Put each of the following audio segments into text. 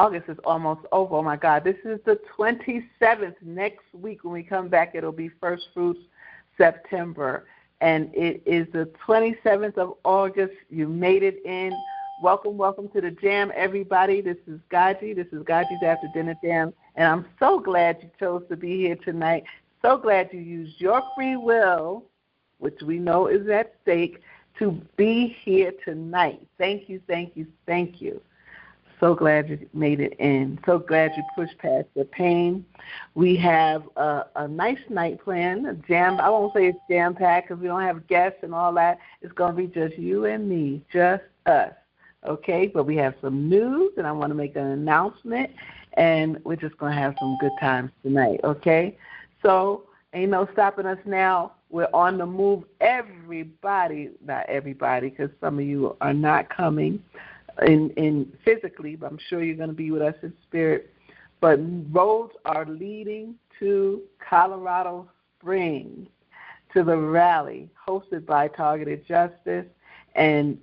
August is almost over. Oh, my God. This is the 27th. Next week when we come back, it'll be First Fruits September. And it is the 27th of August. You made it in. Welcome, welcome to the J.A.M, everybody. This is GoGi. This is GoGi's After Dinner Jam. And I'm so glad you chose to be here tonight. So glad you used your free will, which we know is at stake, to be here tonight. Thank you, thank you, thank you. So glad you made it in. So glad you pushed past the pain. We have a nice night planned, a jam. I won't say it's jam-packed because we don't have guests and all that. It's going to be just you and me, just us, okay? But we have some news, and I want to make an announcement, and we're just going to have some good times tonight, okay? So ain't no stopping us now. We're on the move. Everybody, not everybody, because some of you are not coming in physically, but I'm sure you're going to be with us in spirit. But roads are leading to Colorado Springs, to the rally hosted by Targeted Justice, and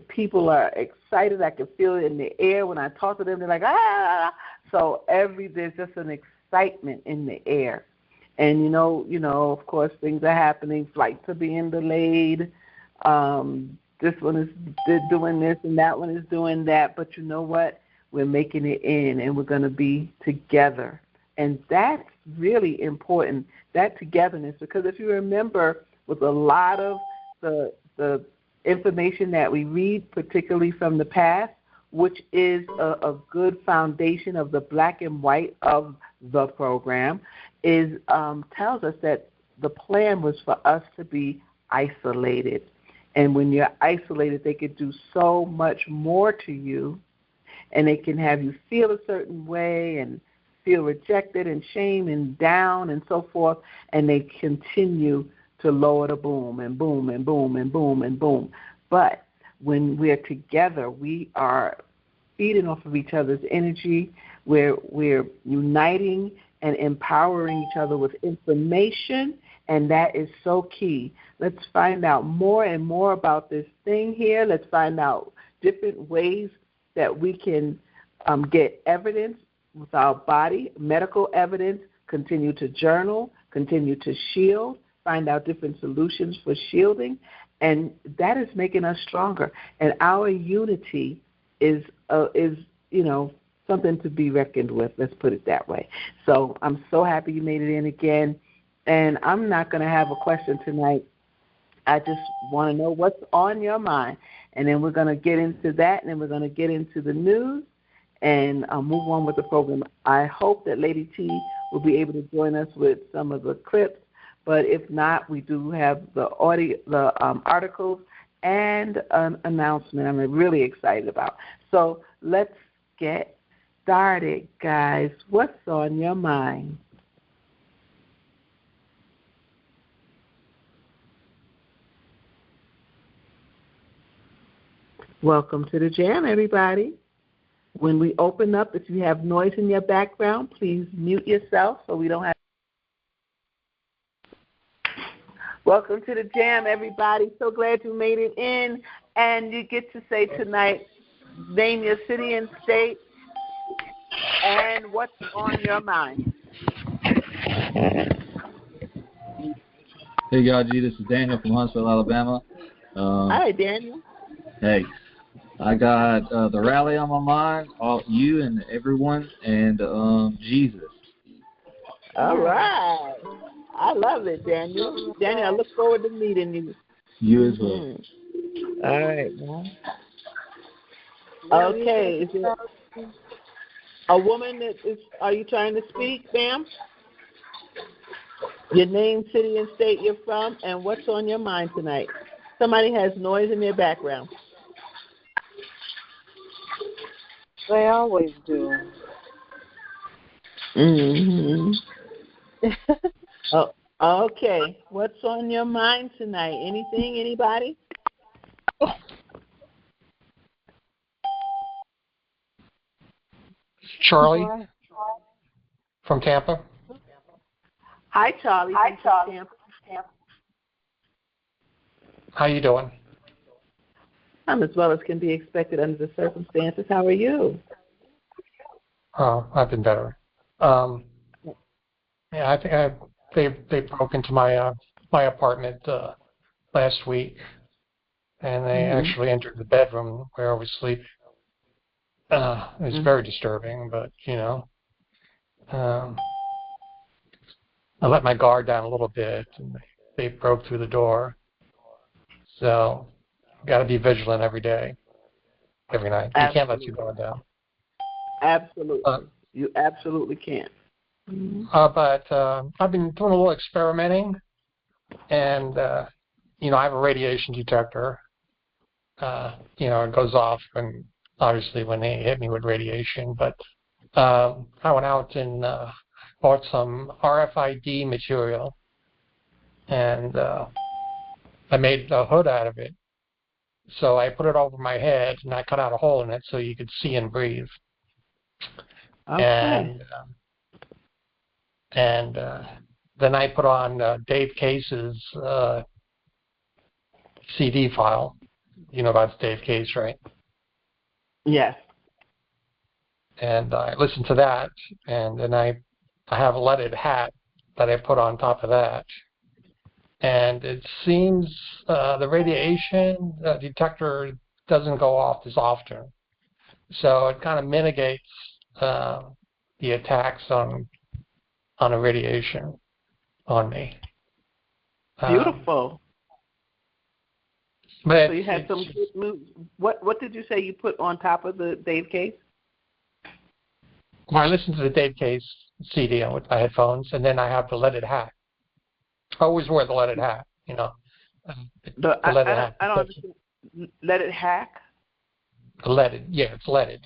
people are excited. I can feel it in the air when I talk to them. They're like, ah! So there's just an excitement in the air. And, you know, of course, things are happening. Flights are being delayed. This one is doing this and that one is doing that. But you know what? We're making it in, and we're going to be together. And that's really important, that togetherness, because if you remember with a lot of the information that we read, particularly from the past, which is a good foundation of the black and white of the program, tells us that the plan was for us to be isolated. And when you're isolated, they could do so much more to you, and they can have you feel a certain way and feel rejected and shame and down and so forth, and they continue to lower the boom and boom and boom and boom and boom. But when we're together, we are feeding off of each other's energy. We're uniting and empowering each other with information, and that is so key. Let's find out more and more about this thing here. Let's find out different ways that we can get evidence with our body, medical evidence, continue to journal, continue to shield, find out different solutions for shielding, and that is making us stronger. And our unity is something to be reckoned with. Let's put it that way. So I'm so happy you made it in again. And I'm not going to have a question tonight. I just want to know what's on your mind. And then we're going to get into that, and then we're going to get into the news and move on with the program. I hope that Lady T will be able to join us with some of the clips. But if not, we do have the articles and an announcement I'm really excited about. So let's get started, guys. What's on your mind? Welcome to the J.A.M, everybody. When we open up, if you have noise in your background, please mute yourself so we don't have. Welcome to the J.A.M, everybody. So glad you made it in. And you get to say tonight, name your city and state and what's on your mind. Hey, GoGi, this is Daniel from Huntsville, Alabama. Hi, Daniel. Hey, I got the rally on my mind, all you and everyone, and Jesus. All right. I love it, Daniel. Daniel, I look forward to meeting you. You as well. All right, man. Okay. Is it a woman that is? Are you trying to speak, ma'am? Your name, city, and state you're from, and what's on your mind tonight? Somebody has noise in their background. They always do. Mm-hmm. Oh, okay. What's on your mind tonight? Anything? Anybody? Charlie from Tampa. Hi, Charlie. Hi, Charlie. Tampa. How you doing? I'm as well as can be expected under the circumstances. How are you? I've been better. Yeah, I think they broke into my apartment last week, and they actually entered the bedroom where I was sleeping. It was very disturbing, but I let my guard down a little bit, and they broke through the door. So, got to be vigilant every day, every night. You can't let your guard down. Absolutely, you absolutely can't. But I've been doing a little experimenting, and I have a radiation detector. It goes off, and obviously when they hit me with radiation. But I went out and bought some RFID material, and I made a hood out of it. So I put it over my head, and I cut out a hole in it so you could see and breathe. Okay. And then I put on Dave Case's CD file. You know about Dave Case, right? Yes. And I listened to that, and then I have a leaded hat that I put on top of that. And it seems the radiation detector doesn't go off as often. So it kind of mitigates the attacks on the radiation on me. Beautiful. But so you had some good moves. What did you say you put on top of the Dave Case? Well, I listened to the Dave Case CD with my headphones, and then I have the leaded hat. I always wear the leaded hat, The leaded hat. I don't understand. Leaded hack? Leaded, yeah, it's leaded.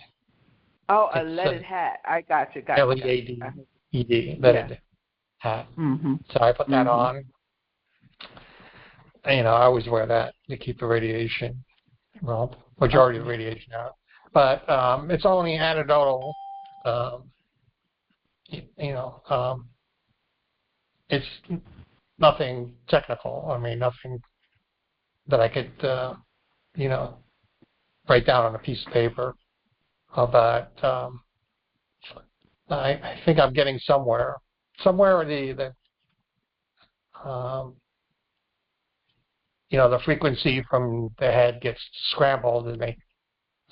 Oh, a leaded hat. I got you. L-E-A-D-E-D, leaded hat. Mm-hmm. So I put that on. I always wear that to keep the radiation, majority of the radiation out. But it's only anecdotal. It's nothing technical. I mean, nothing that I could, write down on a piece of paper. But I think I'm getting somewhere. Somewhere the frequency from the head gets scrambled, and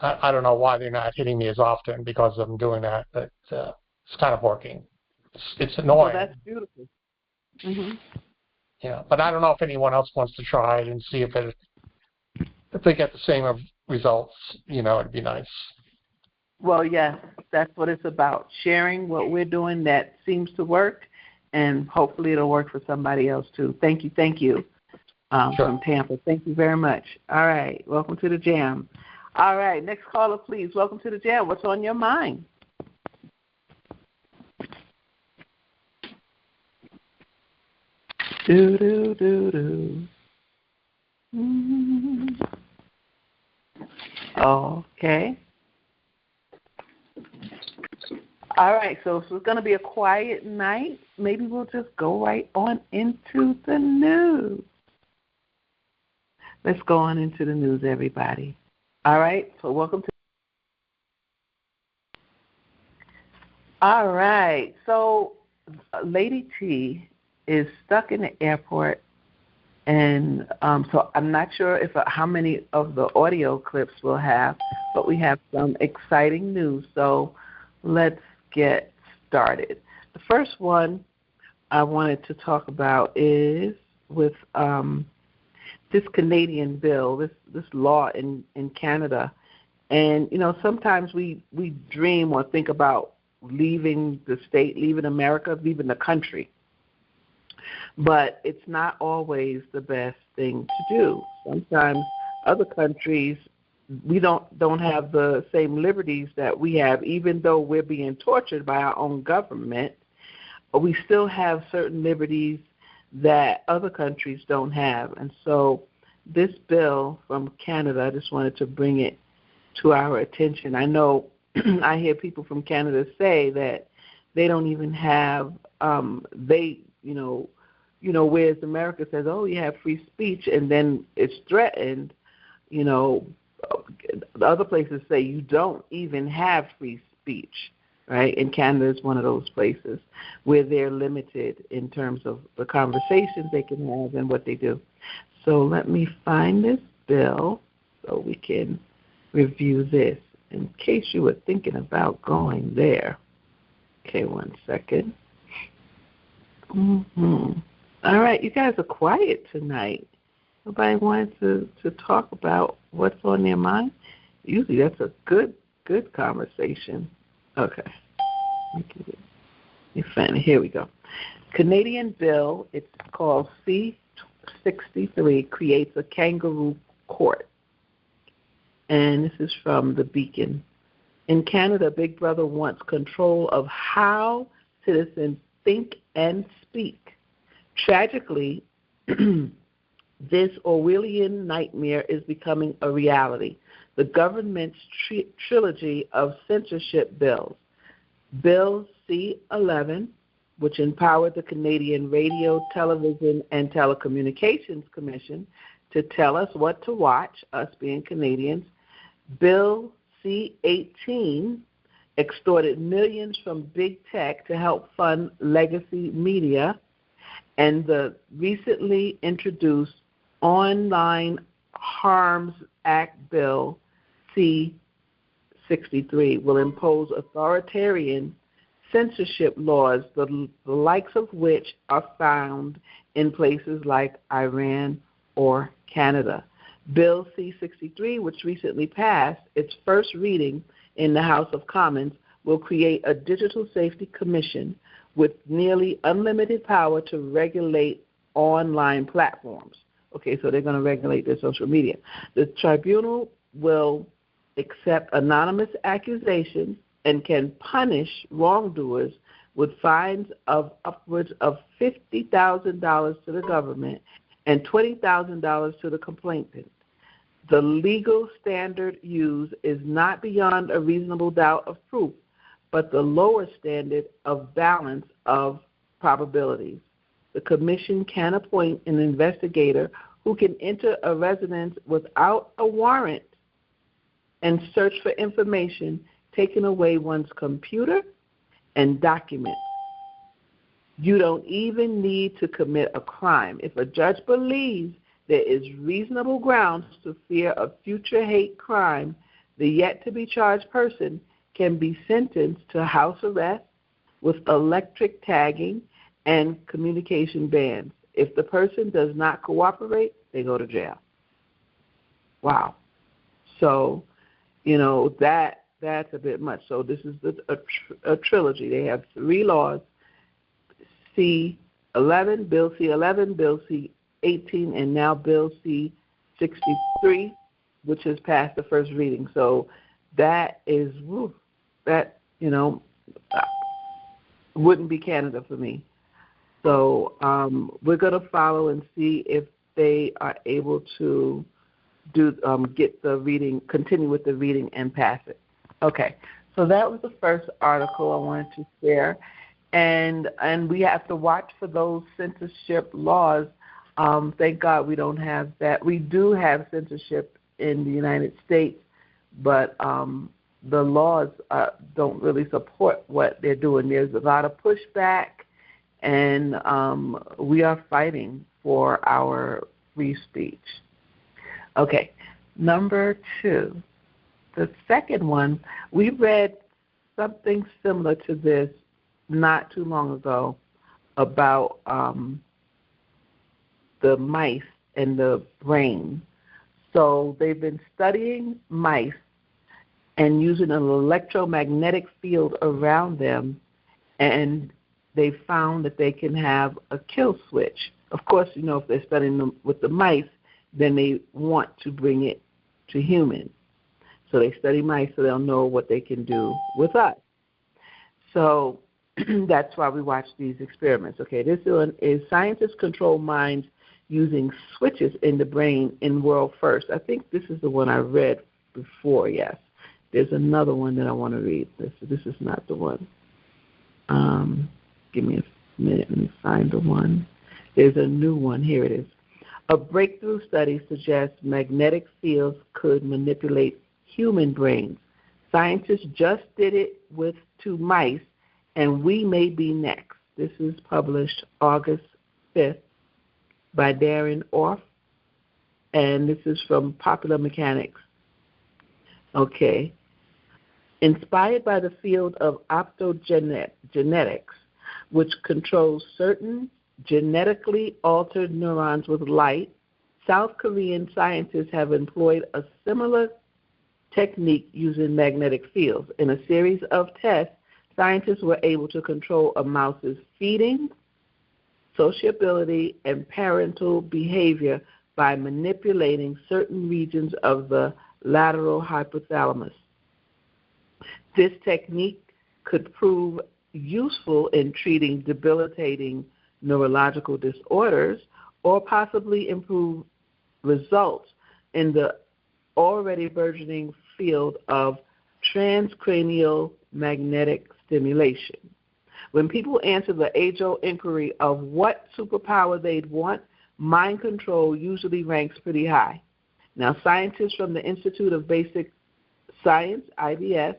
I don't know why they're not hitting me as often because I'm doing that, but it's kind of working. It's annoying. Well, that's beautiful. Mm-hmm. Yeah, but I don't know if anyone else wants to try it and see if they get the same results. It'd be nice. Well, yes, that's what it's about. Sharing what we're doing that seems to work, and hopefully it'll work for somebody else too. Thank you. Sure. From Tampa. Thank you very much. All right. Welcome to the J.A.M. All right. Next caller, please. Welcome to the J.A.M. What's on your mind? Do, do, do, do. Mm-hmm. Okay. All right, so if it's going to be a quiet night, maybe we'll just go right on into the news. Let's go on into the news, everybody. All right, so welcome to. All right, so Lady T is stuck in the airport, and so I'm not sure how many of the audio clips we'll have, but we have some exciting news, so let's get started. The first one I wanted to talk about is with this Canadian bill, this law in Canada. And, sometimes we dream or think about leaving the state, leaving America, leaving the country. But it's not always the best thing to do. Sometimes other countries, we don't have the same liberties that we have, even though we're being tortured by our own government. But we still have certain liberties that other countries don't have. And so this bill from Canada, I just wanted to bring it to our attention. I know I hear people from Canada say that they don't even have, whereas America says, oh, you have free speech, and then it's threatened, the other places say you don't even have free speech. right? And Canada is one of those places where they're limited in terms of the conversations they can have and what they do. So let me find this bill so we can review this in case you were thinking about going there. Okay, one second. All right, you guys are quiet tonight. Nobody wanted to talk about what's on their mind? Usually that's a good conversation. Okay. Let me find it. Here we go. Canadian bill, it's called C-63, creates a kangaroo court. And this is from the Beacon. In Canada, Big Brother wants control of how citizens think and speak. Tragically, this Orwellian nightmare is becoming a reality. The government's trilogy of censorship bills. Bill C-11, which empowered the Canadian Radio, Television, and Telecommunications Commission to tell us what to watch, us being Canadians. Bill C-18 extorted millions from big tech to help fund legacy media. And the recently introduced Online Harms Act Bill C-63 will impose authoritarian censorship laws, the likes of which are found in places like Iran or Canada. Bill C-63, which recently passed its first reading in the House of Commons, will create a digital safety commission with nearly unlimited power to regulate online platforms. Okay, so they're going to regulate their social media. The tribunal will accept anonymous accusations and can punish wrongdoers with fines of upwards of $50,000 to the government and $20,000 to the complainant. The legal standard used is not beyond a reasonable doubt of proof, but the lower standard of balance of probabilities. The commission can appoint an investigator who can enter a residence without a warrant and search for information, taking away one's computer and documents. You don't even need to commit a crime. If a judge believes there is reasonable grounds to fear a future hate crime, the yet-to-be-charged person can be sentenced to house arrest with electric tagging and communication bans. If the person does not cooperate, they go to jail. Wow. So, that's a bit much. So this is a trilogy. They have three laws, C-11, Bill C-11, Bill C-18, and now Bill C-63, which has passed the first reading. So that is, wouldn't be Canada for me. So we're going to follow and see if they are able to get the reading, continue with the reading and pass it. Okay, so that was the first article I wanted to share. And we have to watch for those censorship laws. Thank God we don't have that. We do have censorship in the United States, but the laws don't really support what they're doing. There's a lot of pushback, and we are fighting for our free speech. Okay, number 2. The second one, we read something similar to this not too long ago about the mice and the brain. So they've been studying mice and using an electromagnetic field around them, and they found that they can have a kill switch. Of course, if they're studying them with the mice, then they want to bring it to humans. So they study mice so they'll know what they can do with us. So that's why we watch these experiments. Okay, this one is scientists control minds using switches in the brain in world first. I think this is the one I read before, yes. There's another one that I want to read. This is not the one. Give me a minute. Let me find the one. There's a new one. Here it is. A breakthrough study suggests magnetic fields could manipulate human brains. Scientists just did it with 2 mice, and we may be next. This is published August 5th by Darren Orff, and this is from Popular Mechanics. Okay. Inspired by the field of optogenetics, which controls certain genetically altered neurons with light, South Korean scientists have employed a similar technique using magnetic fields. In a series of tests, scientists were able to control a mouse's feeding, sociability, and parental behavior by manipulating certain regions of the lateral hypothalamus. This technique could prove useful in treating debilitating neurological disorders or possibly improve results in the already burgeoning field of transcranial magnetic stimulation. When people answer the age-old inquiry of what superpower they'd want, mind control usually ranks pretty high. Now, scientists from the Institute of Basic Science, IBS,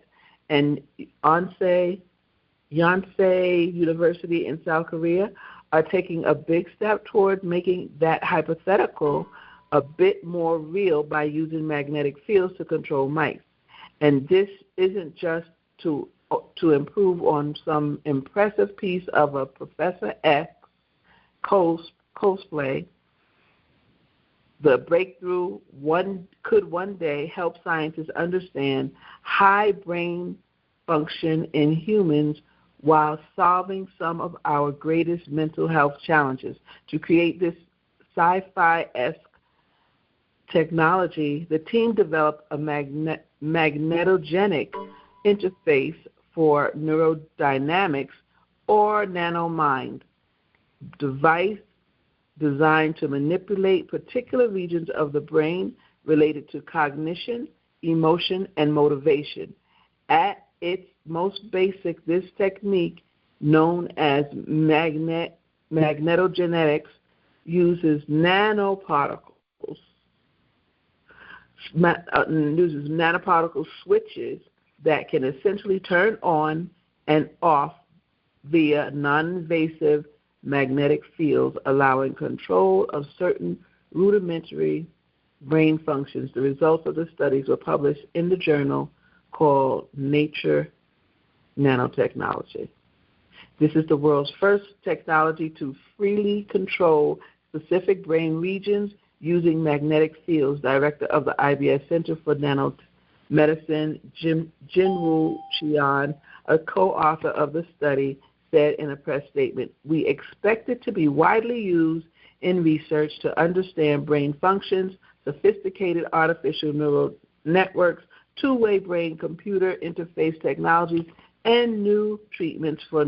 and Yonsei University in South Korea are taking a big step toward making that hypothetical a bit more real by using magnetic fields to control mice. And this isn't just to improve on some impressive piece of a Professor X cosplay. The breakthrough could one day help scientists understand high brain function in humans while solving some of our greatest mental health challenges. To create this sci-fi-esque technology, the team developed a magnetogenic interface for neurodynamics or nanomind device designed to manipulate particular regions of the brain related to cognition, emotion, and motivation. At its most basic, this technique, known as magnetogenetics, uses nanoparticle switches that can essentially turn on and off via non-invasive magnetic fields, allowing control of certain rudimentary brain functions. The results of the studies were published in the journal called Nature Nanotechnology. This is the world's first technology to freely control specific brain regions using magnetic fields. Director of the IBS Center for Nanomedicine, Jinwoo Cheon, a co-author of the study, said in a press statement, "We expect it to be widely used in research to understand brain functions, sophisticated artificial neural networks, two-way brain-computer interface technologies, and new treatments for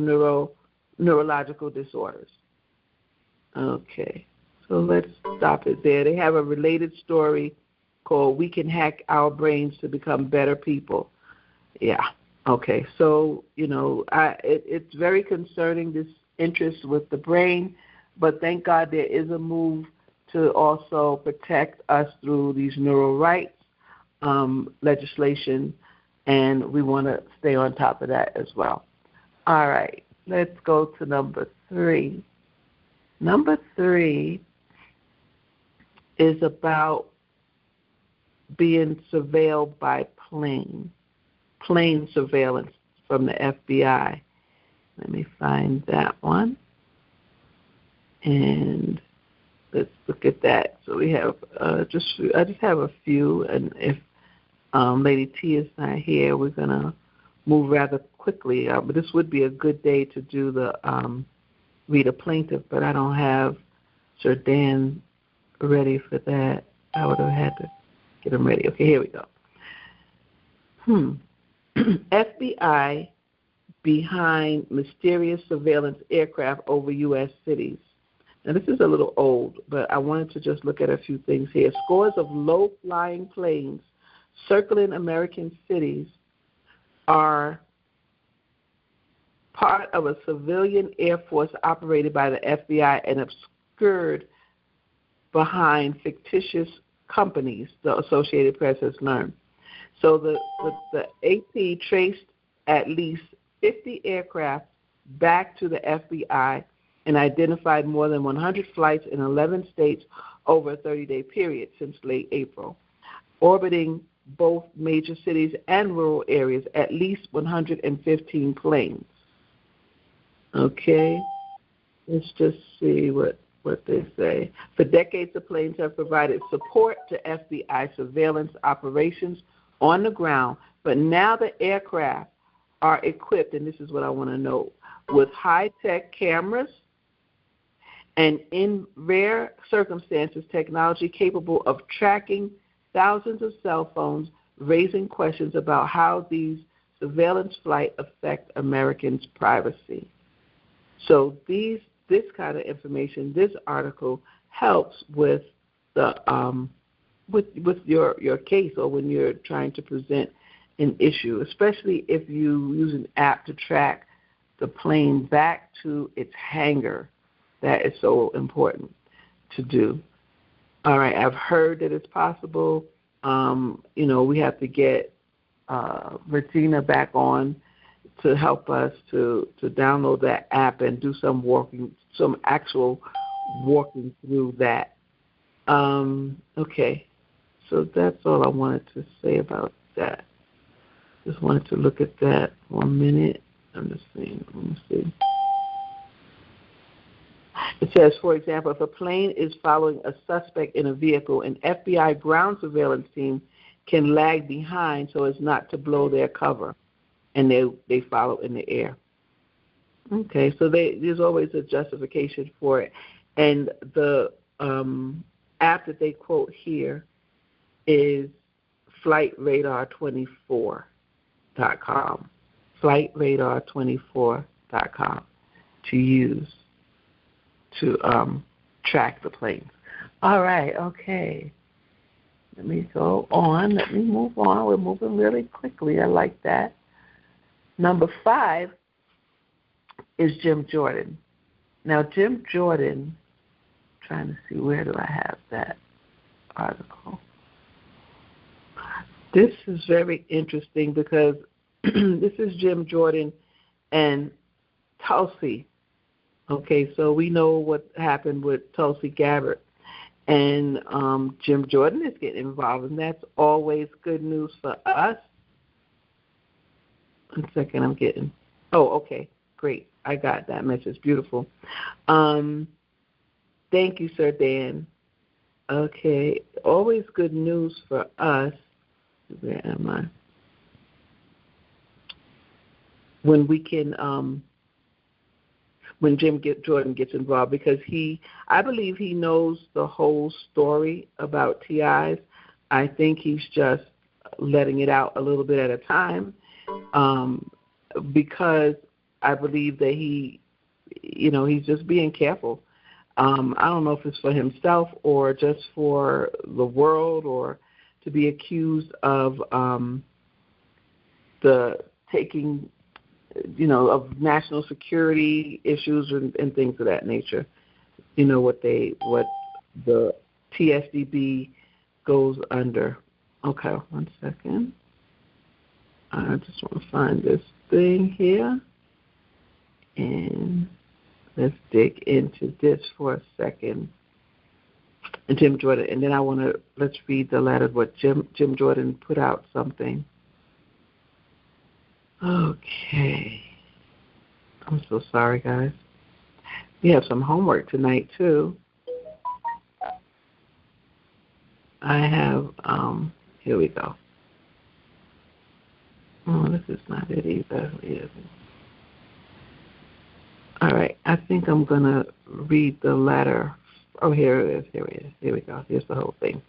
neurological disorders." Okay, so let's stop it there. They have a related story called "We Can Hack Our Brains to Become Better People." Yeah. Okay, so, it's very concerning, this interest with the brain, but thank God there is a move to also protect us through these neural rights legislation, and we want to stay on top of that as well. All right, let's go to number 3. Number 3 is about being surveilled by plane surveillance from the FBI. Let me find that one. And let's look at that. So we have I just have a few, and if Lady T is not here, we're going to move rather quickly. But this would be a good day to do the read a plaintiff, but I don't have Sir Dan ready for that. I would have had to get him ready. Okay, here we go. FBI behind mysterious surveillance aircraft over U.S. cities. Now, this is a little old, but I wanted to just look at a few things here. Scores of low-flying planes circling American cities are part of a civilian air force operated by the FBI and obscured behind fictitious companies, the Associated Press has learned. So the AP traced at least 50 aircraft back to the FBI and identified more than 100 flights in 11 states over a 30-day period since late April, orbiting both major cities and rural areas, at least 115 planes. Okay, let's just see what they say. For decades, the planes have provided support to FBI surveillance operations on the ground, but now the aircraft are equipped, and this is what I want to note, with high-tech cameras and, in rare circumstances, technology capable of tracking thousands of cell phones, raising questions about how these surveillance flights affect Americans' privacy. So this kind of information, this article helps with the with your case, or when you're trying to present an issue, especially if you use an app to track the plane back to its hangar. That is so important to do. All right, I've heard that it's possible. We have to get Regina back on to help us to download that app and do some actual walking through that. Okay, so that's all I wanted to say about that. Just wanted to look at that 1 minute. I'm just seeing. Let me see. It says, for example, if a plane is following a suspect in a vehicle, an FBI ground surveillance team can lag behind so as not to blow their cover, and they follow in the air. Okay, so there's always a justification for it. And the app that they quote here is FlightRadar24.com. FlightRadar24.com to use to track the planes. All right, okay. Let me go on. Let me move on. We're moving really quickly. I like that. Number 5 is Jim Jordan. Now, Jim Jordan, trying to see, where do I have that article? This is very interesting because this is Jim Jordan and Tulsi. Okay, so we know what happened with Tulsi Gabbard. And Jim Jordan is getting involved, and that's always good news for us. 1 second, I'm getting. Oh, okay, great. I got that message. Beautiful. Thank you, Sir Dan. Okay, always good news for us. Where am I? When we can, when Jim Jordan gets involved, because I believe he knows the whole story about TIs. I think he's just letting it out a little bit at a time, because I believe that he's just being careful. I don't know if it's for himself or just for the world, or to be accused of the taking, of national security issues and things of that nature. What the TSDB goes under. Okay, 1 second. I just want to find this thing here, and let's dig into this for a second. And Jim Jordan, and then let's read the letter. What Jim Jordan put out something. Okay. I'm so sorry, guys. We have some homework tonight, too. I have, here we go. Oh, this is not it either. All right. I think I'm going to read the letter. Oh, here it is. Here we go. Here's the whole thing.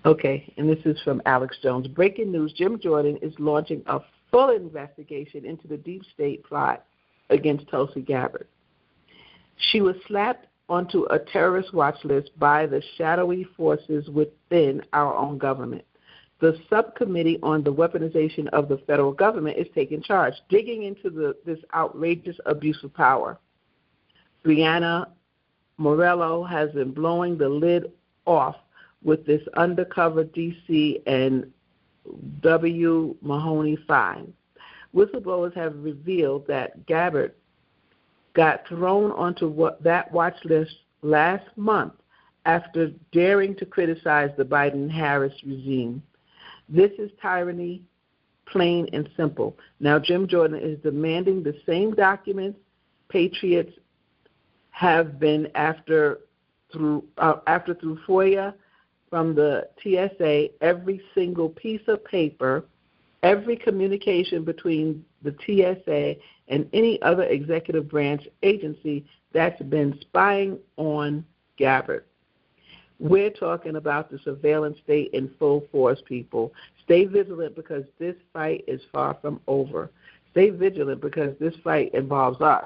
Okay, and this is from Alex Jones. Breaking news, Jim Jordan is launching a full investigation into the deep state plot against Tulsi Gabbard. She was slapped onto a terrorist watch list by the shadowy forces within our own government. The subcommittee on the weaponization of the federal government is taking charge, digging into this outrageous abuse of power. Brianna Morello has been blowing the lid off with this undercover DC and W. Mahoney 5. Whistleblowers have revealed that Gabbard got thrown onto that watch list last month after daring to criticize the Biden-Harris regime. This is tyranny, plain and simple. Now, Jim Jordan is demanding the same documents patriots have been after through FOIA from the TSA. Every single piece of paper, every communication between the TSA and any other executive branch agency that's been spying on Gabbard. We're talking about the surveillance state in full force, people. Stay vigilant because this fight is far from over. Stay vigilant because this fight involves us.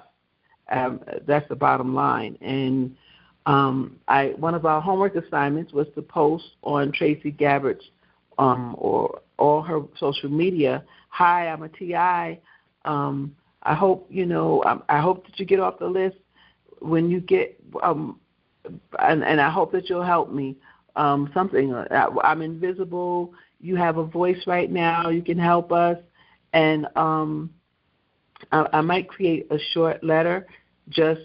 That's the bottom line. And one of our homework assignments was to post on Tracy Gabbard's or all her social media. Hi, I'm a TI. I hope I hope that you get off the list when you get. And I hope that you'll help me. Something. I'm invisible. You have a voice right now. You can help us. And I might create a short letter, just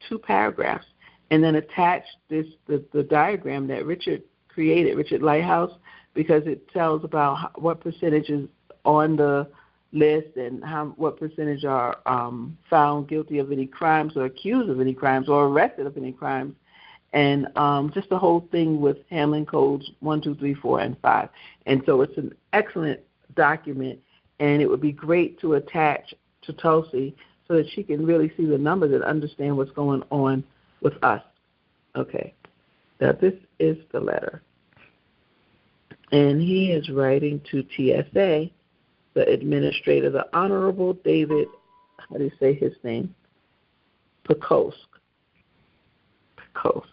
2 paragraphs, and then attach the diagram that Richard created, Richard Lighthouse, because it tells about what percentage is on the list and what percentage are found guilty of any crimes or accused of any crimes or arrested of any crimes. And just the whole thing with handling codes 1, 2, 3, 4, and 5. And so it's an excellent document, and it would be great to attach to Tulsi so that she can really see the numbers and understand what's going on with us. Okay. Now, this is the letter. And he is writing to TSA, the administrator, the Honorable David, how do you say his name? Pekoske. Pekoske,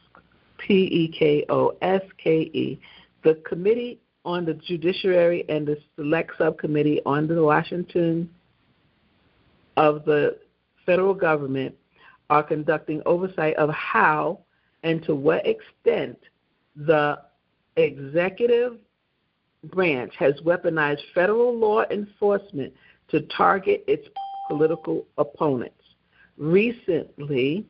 the Committee on the Judiciary and the Select Subcommittee on the Washington of the federal government are conducting oversight of how and to what extent the executive branch has weaponized federal law enforcement to target its political opponents. Recently,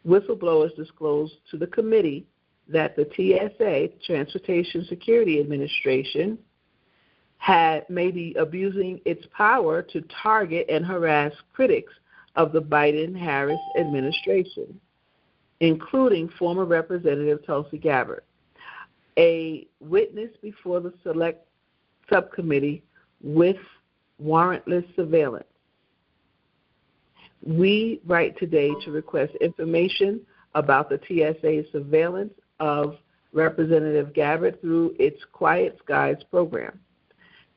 whistleblowers disclosed to the committee that the TSA, Transportation Security Administration, may be abusing its power to target and harass critics of the Biden-Harris administration, including former Representative Tulsi Gabbard, a witness before the Select Subcommittee with warrantless surveillance. We write today to request information about the TSA's surveillance of Representative Gabbard through its Quiet Skies program.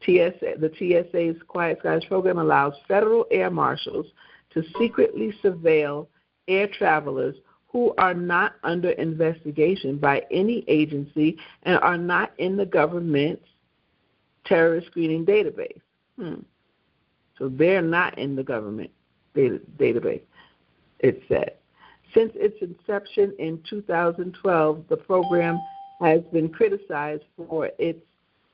The TSA's Quiet Skies program allows federal air marshals to secretly surveil air travelers who are not under investigation by any agency and are not in the government's terrorist screening database. So they're not in the government database, it said. Since its inception in 2012, the program has been criticized for its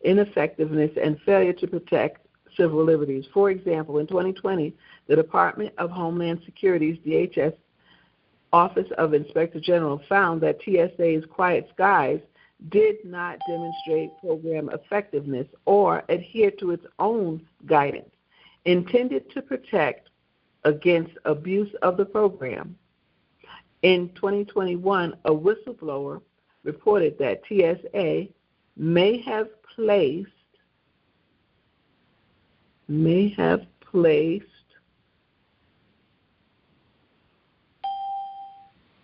ineffectiveness and failure to protect civil liberties. For example, in 2020, the Department of Homeland Security's DHS Office of Inspector General found that TSA's Quiet Skies did not demonstrate program effectiveness or adhere to its own guidance intended to protect against abuse of the program. In 2021, a whistleblower reported that TSA may have placed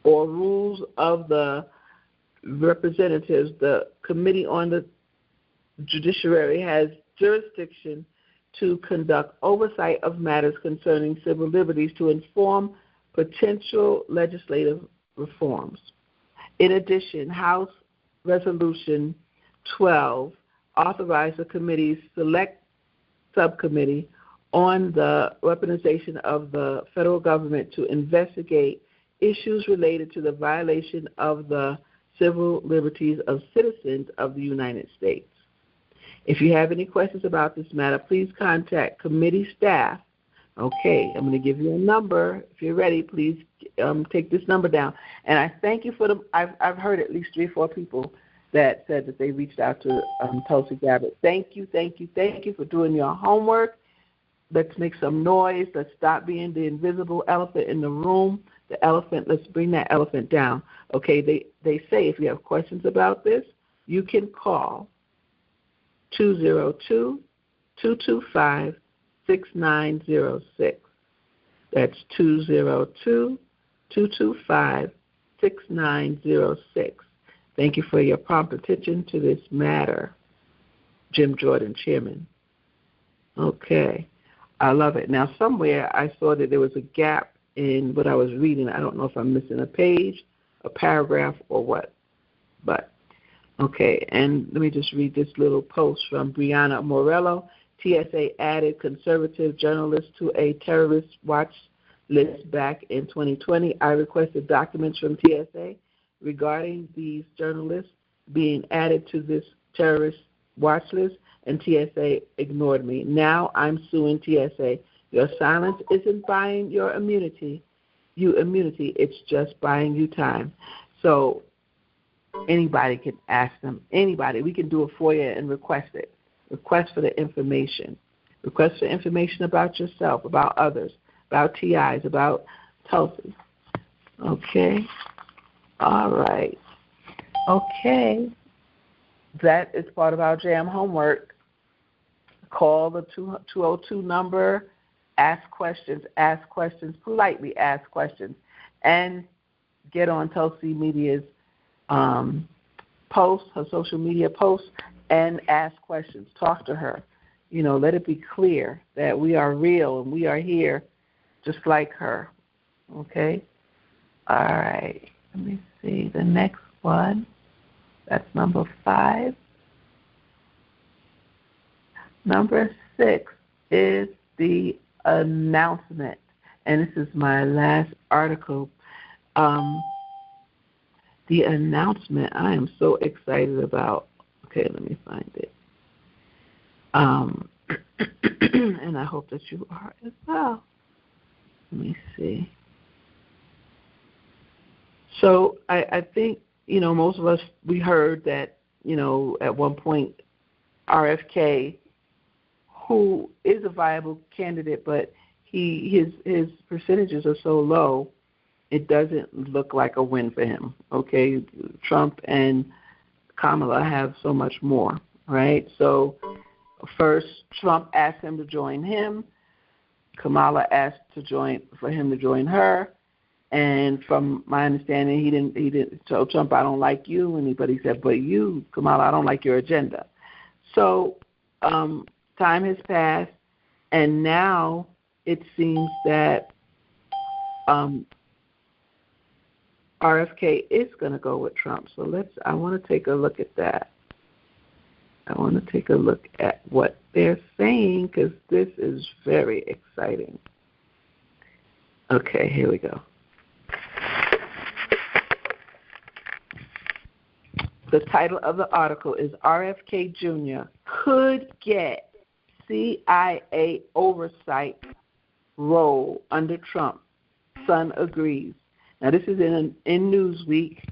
or rules of the representatives, the Committee on the Judiciary has jurisdiction to conduct oversight of matters concerning civil liberties to inform potential legislative reforms. In addition, House Resolution 12 authorized the committee's Select Subcommittee on the weaponization of the federal government to investigate issues related to the violation of the civil liberties of citizens of the United States. If you have any questions about this matter, please contact committee staff. Okay, I'm going to give you a number. If you're ready, please take this number down. And I thank you for I've heard at least 3 or 4 people that said that they reached out to Tulsi Gabbard. Thank you for doing your homework. Let's make some noise. Let's stop being the invisible elephant in the room. The elephant, let's bring that elephant down. Okay, they say if you have questions about this, you can call 202-225-6906. That's 202-225-6906. Thank you for your prompt attention to this matter. Jim Jordan, Chairman. Okay. I love it. Now, somewhere I saw that there was a gap in what I was reading. I don't know if I'm missing a page, a paragraph, or what. But, okay. And let me just read this little post from Brianna Morello. TSA added conservative journalists to a terrorist watch list back in 2020. I requested documents from TSA regarding these journalists being added to this terrorist watch list, and TSA ignored me. Now I'm suing TSA. Your silence isn't buying your immunity. It's just buying you time. So anybody can ask them. Anybody. We can do a FOIA and request it. Request for the information. Request for information about yourself, about others, about TIs, about Tulsi. Okay. All right. Okay. That is part of our J.A.M. homework. Call the 202 number, ask questions, politely ask questions, and get on Tulsi Media's posts, her social media posts, and ask questions. Talk to her. Let it be clear that we are real and we are here just like her. Okay? All right. Let me see the next one. That's number 5. Number 6 is the announcement. And this is my last article. The announcement I am so excited about. Okay, let me find it. And I hope that you are as well. Let me see. So I think, most of us, we heard that, at one point, RFK, who is a viable candidate, but his percentages are so low, it doesn't look like a win for him. Okay, Trump and Kamala have so much more, right? So first, Trump asked him to join him. Kamala asked for him to join her. And from my understanding, he didn't tell Trump, I don't like you. But he said, but you, Kamala, I don't like your agenda. So time has passed, and now it seems that RFK is going to go with Trump. So I want to take a look at that. I want to take a look at what they're saying, because this is very exciting. Okay, here we go. The title of the article is RFK Jr. could get CIA oversight role under Trump. Son agrees. Now, this is in Newsweek.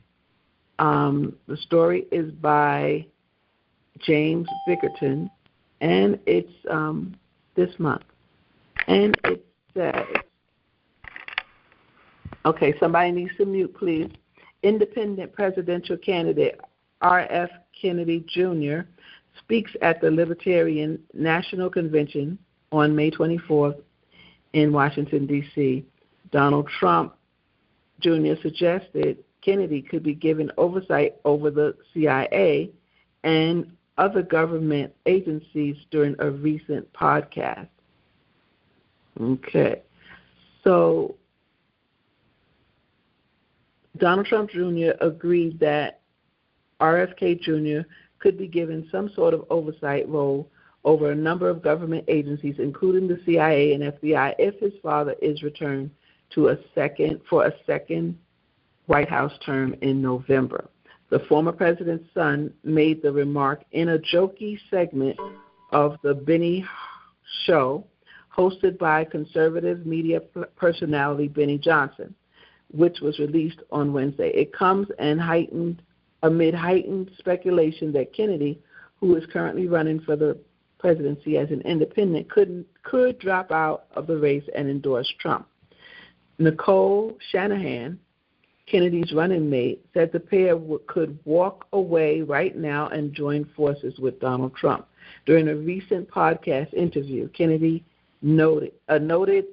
The story is by James Bickerton, and it's this month. And it says, okay, somebody needs to mute, please. Independent presidential candidate R.F. Kennedy Jr. speaks at the Libertarian National Convention on May 24th in Washington, D.C. Donald Trump Jr. suggested Kennedy could be given oversight over the CIA and other government agencies during a recent podcast. Okay. So Donald Trump Jr. agreed that RFK Jr. could be given some sort of oversight role over a number of government agencies, including the CIA and FBI, if his father is returned for a second White House term in November. The former president's son made the remark in a jokey segment of the Benny Show, hosted by conservative media personality Benny Johnson, which was released on Wednesday. It comes amid heightened speculation that Kennedy, who is currently running for the presidency as an independent, could drop out of the race and endorse Trump. Nicole Shanahan, Kennedy's running mate, said the pair could walk away right now and join forces with Donald Trump. During a recent podcast interview, Kennedy a noted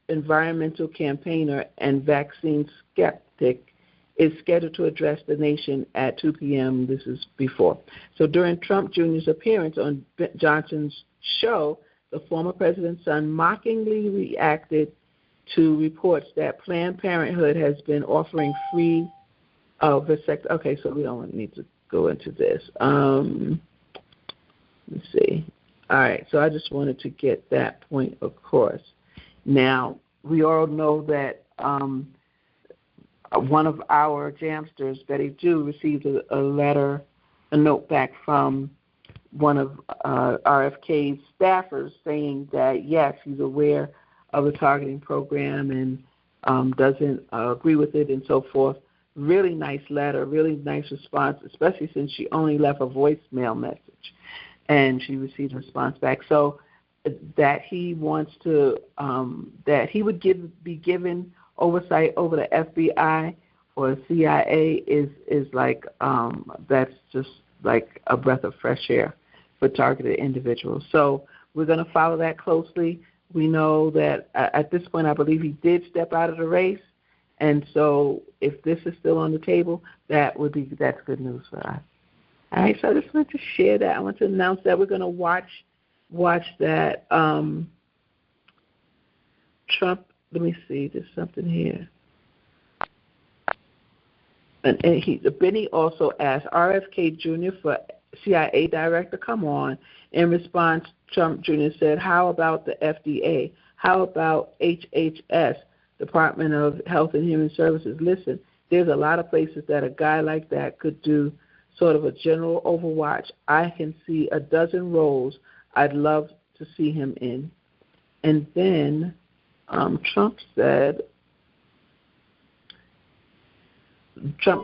environmental campaigner and vaccine skeptic, is scheduled to address the nation at 2 p.m. This is before. So during Trump Jr.'s appearance on Johnson's show, the former president's son mockingly reacted to reports that Planned Parenthood has been offering free vasectomy. Okay, so we don't need to go into this. Let's see. All right, so I just wanted to get that point across. Now, we all know that one of our Jamsters, Betty Jew, received a note back from one of RFK's staffers saying that, yes, he's aware of the targeting program and doesn't agree with it and so forth. Really nice letter, really nice response, especially since she only left a voicemail message. And she received a response back. So that he wants to, that he would be given oversight over the FBI or CIA is like, that's just like a breath of fresh air for targeted individuals. So we're going to follow that closely. We know that at this point, I believe he did step out of the race. And so if this is still on the table, that's good news for us. All right, so I just wanted to share that. I want to announce that we're going to watch that Trump. Let me see. There's something here. And Benny also asked RFK Jr. for CIA director. Come on. In response, Trump Jr. said, "How about the FDA? How about HHS, Department of Health and Human Services? Listen, there's a lot of places that a guy like that could do sort of a general overwatch. I can see a dozen roles I'd love to see him in." And then Trump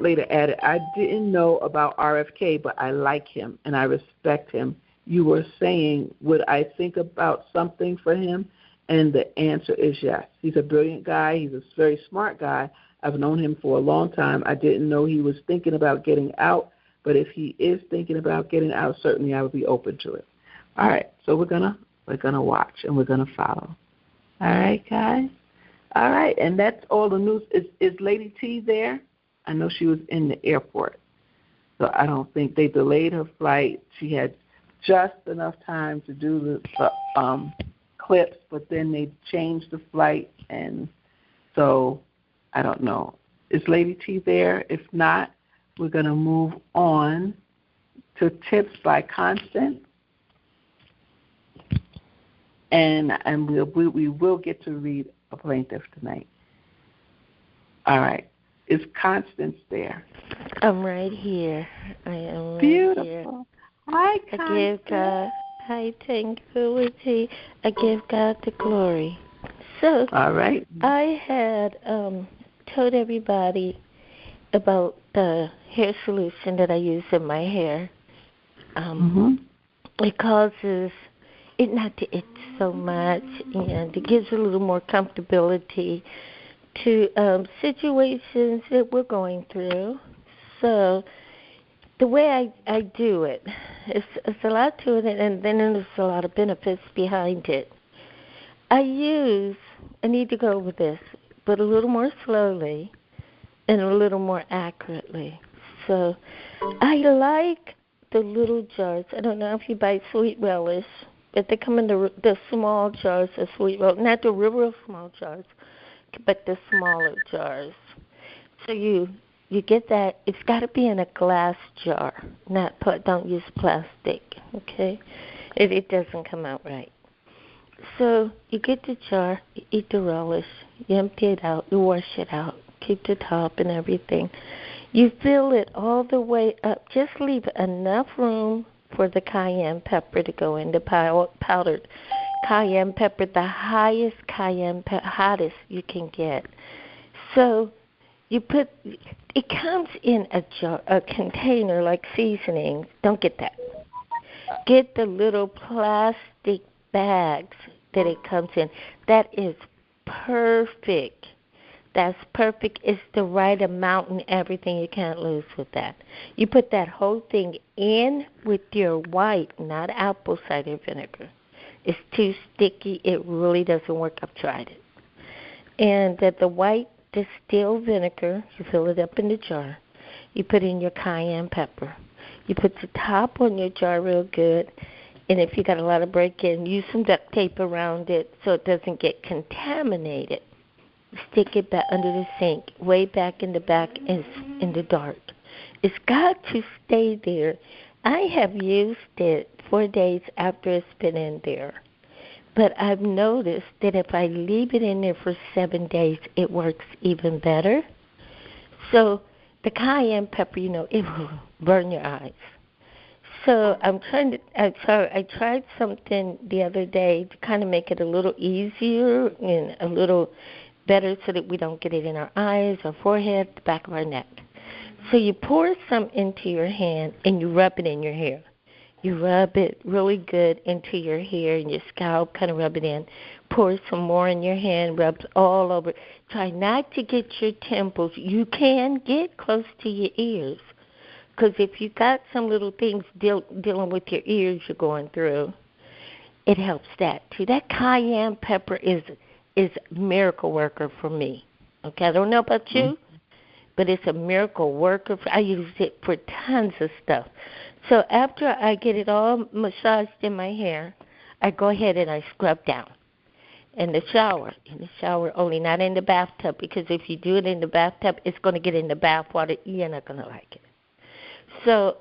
later added, "I didn't know about RFK, but I like him and I respect him. You were saying, would I think about something for him? And the answer is yes. He's a brilliant guy. He's a very smart guy. I've known him for a long time. I didn't know he was thinking about getting out, but if he is thinking about getting out, certainly I would be open to it." All right, so we're gonna watch and we're gonna follow. All right, guys. All right, and that's all the news. Is Lady T there? I know she was in the airport, so I don't think they delayed her flight. She had just enough time to do the clips, but then they changed the flight, and so I don't know. Is Lady T there? If not, we're going to move on to tips by Constance, and we will get to read a plaintiff tonight. All right. Is Constance there? I'm right here. I am right Beautiful. here. Hi, Constance. I give God, hi, tranquility. I give God the glory. So, all right. I had told everybody about the hair solution that I use in my hair. It causes it not to itch so much, and it gives a little more comfortability to situations that we're going through. So the way I do it, it's a lot to it, and then there's a lot of benefits behind it. I need to go over this, but a little more slowly and a little more accurately. So I like the little jars. I don't know if you buy sweet relish, but they come in the small jars of sweet relish, not the real small jars, but the smaller jars. So you get that. It's got to be in a glass jar. Don't use plastic, okay? It doesn't come out right. So you get the jar, you eat the relish, you empty it out, you wash it out, keep the top and everything. You fill it all the way up. Just leave enough room for the cayenne pepper to go in, the powdered cayenne pepper, the highest cayenne pepper, hottest you can get. So you put, it comes in a jar, a container like seasoning. Don't get that. Get the little plastic bags that it comes in. That is perfect. That's perfect. It's the right amount and everything. You can't lose with that. You put that whole thing in with your white, not apple cider vinegar. It's too sticky. It really doesn't work. I've tried it. And the white distilled vinegar, you fill it up in the jar. You put in your cayenne pepper. You put the top on your jar real good. And if you got a lot of break-in, use some duct tape around it so it doesn't get contaminated. Stick it back under the sink, way back in the back in the dark. It's got to stay there. I have used it 4 days after it's been in there. But I've noticed that if I leave it in there for 7 days, it works even better. So the cayenne pepper, it will burn your eyes. So I tried something the other day to kind of make it a little easier and a little better so that we don't get it in our eyes, our forehead, the back of our neck. So you pour some into your hand and you rub it in your hair. You rub it really good into your hair and your scalp, kind of rub it in. Pour some more in your hand, rub all over. Try not to get your temples. You can get close to your ears because if you got some little things dealing with your ears you're going through, it helps that too. That cayenne pepper is a miracle worker for me. Okay, I don't know about you, but it's a miracle worker. I use it for tons of stuff. So after I get it all massaged in my hair, I go ahead and I scrub down in the shower. In the shower only, not in the bathtub, because if you do it in the bathtub, it's going to get in the bath water. You're not going to like it. So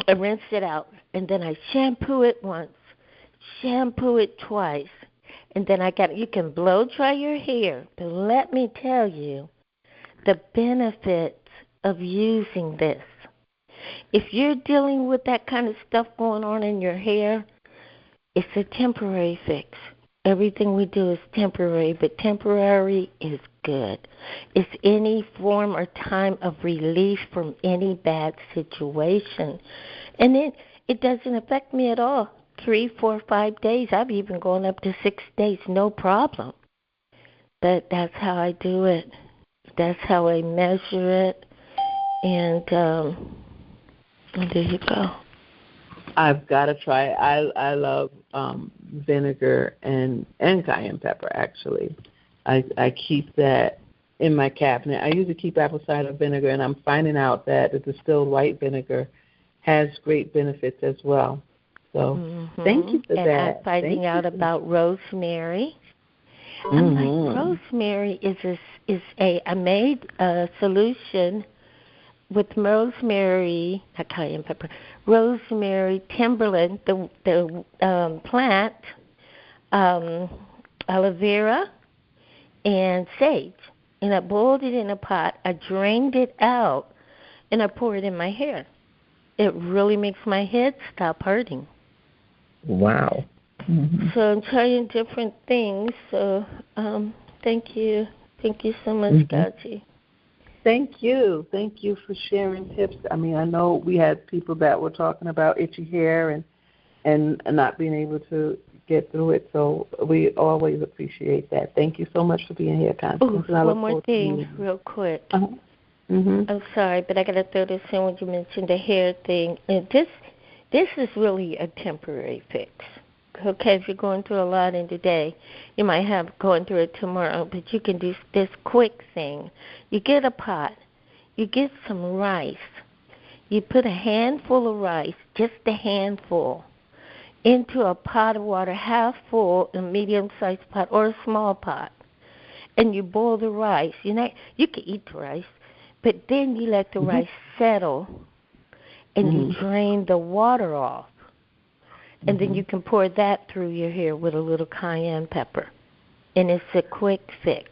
I rinse it out, and then I shampoo it once, shampoo it twice. And then you can blow dry your hair, but let me tell you the benefits of using this. If you're dealing with that kind of stuff going on in your hair, it's a temporary fix. Everything we do is temporary, but temporary is good. It's any form or time of relief from any bad situation. And it doesn't affect me at all. 3, 4, 5 days. I've even gone up to 6 days, no problem. But that's how I do it. That's how I measure it. And there you go. I've got to try it. I love vinegar and cayenne pepper, actually. I keep that in my cabinet. I usually keep apple cider vinegar, and I'm finding out that the distilled white vinegar has great benefits as well. So thank you for that. And I'm finding out about rosemary. I'm like, rosemary I made a solution with rosemary, not cayenne pepper, rosemary, timberland, the plant, aloe vera, and sage. And I boiled it in a pot. I drained it out, and I poured it in my hair. It really makes my head stop hurting. Wow. So I'm trying different things. So thank you. Thank you so much, GoGi. Thank you. Thank you for sharing tips. I mean, I know we had people that were talking about itchy hair and not being able to get through it. So we always appreciate that. Thank you so much for being here, Constance. One more thing real quick. I'm sorry, but I got to throw this in when you mentioned the hair thing. And this is really a temporary fix. Okay, if you're going through a lot in the day, you might have going through it tomorrow, but you can do this quick thing. You get a pot. You get some rice. You put a handful of rice, just a handful, into a pot of water, half full, a medium-sized pot or a small pot, and you boil the rice. You can eat the rice, but then you let the rice settle, and you drain the water off. And then you can pour that through your hair with a little cayenne pepper. And it's a quick fix.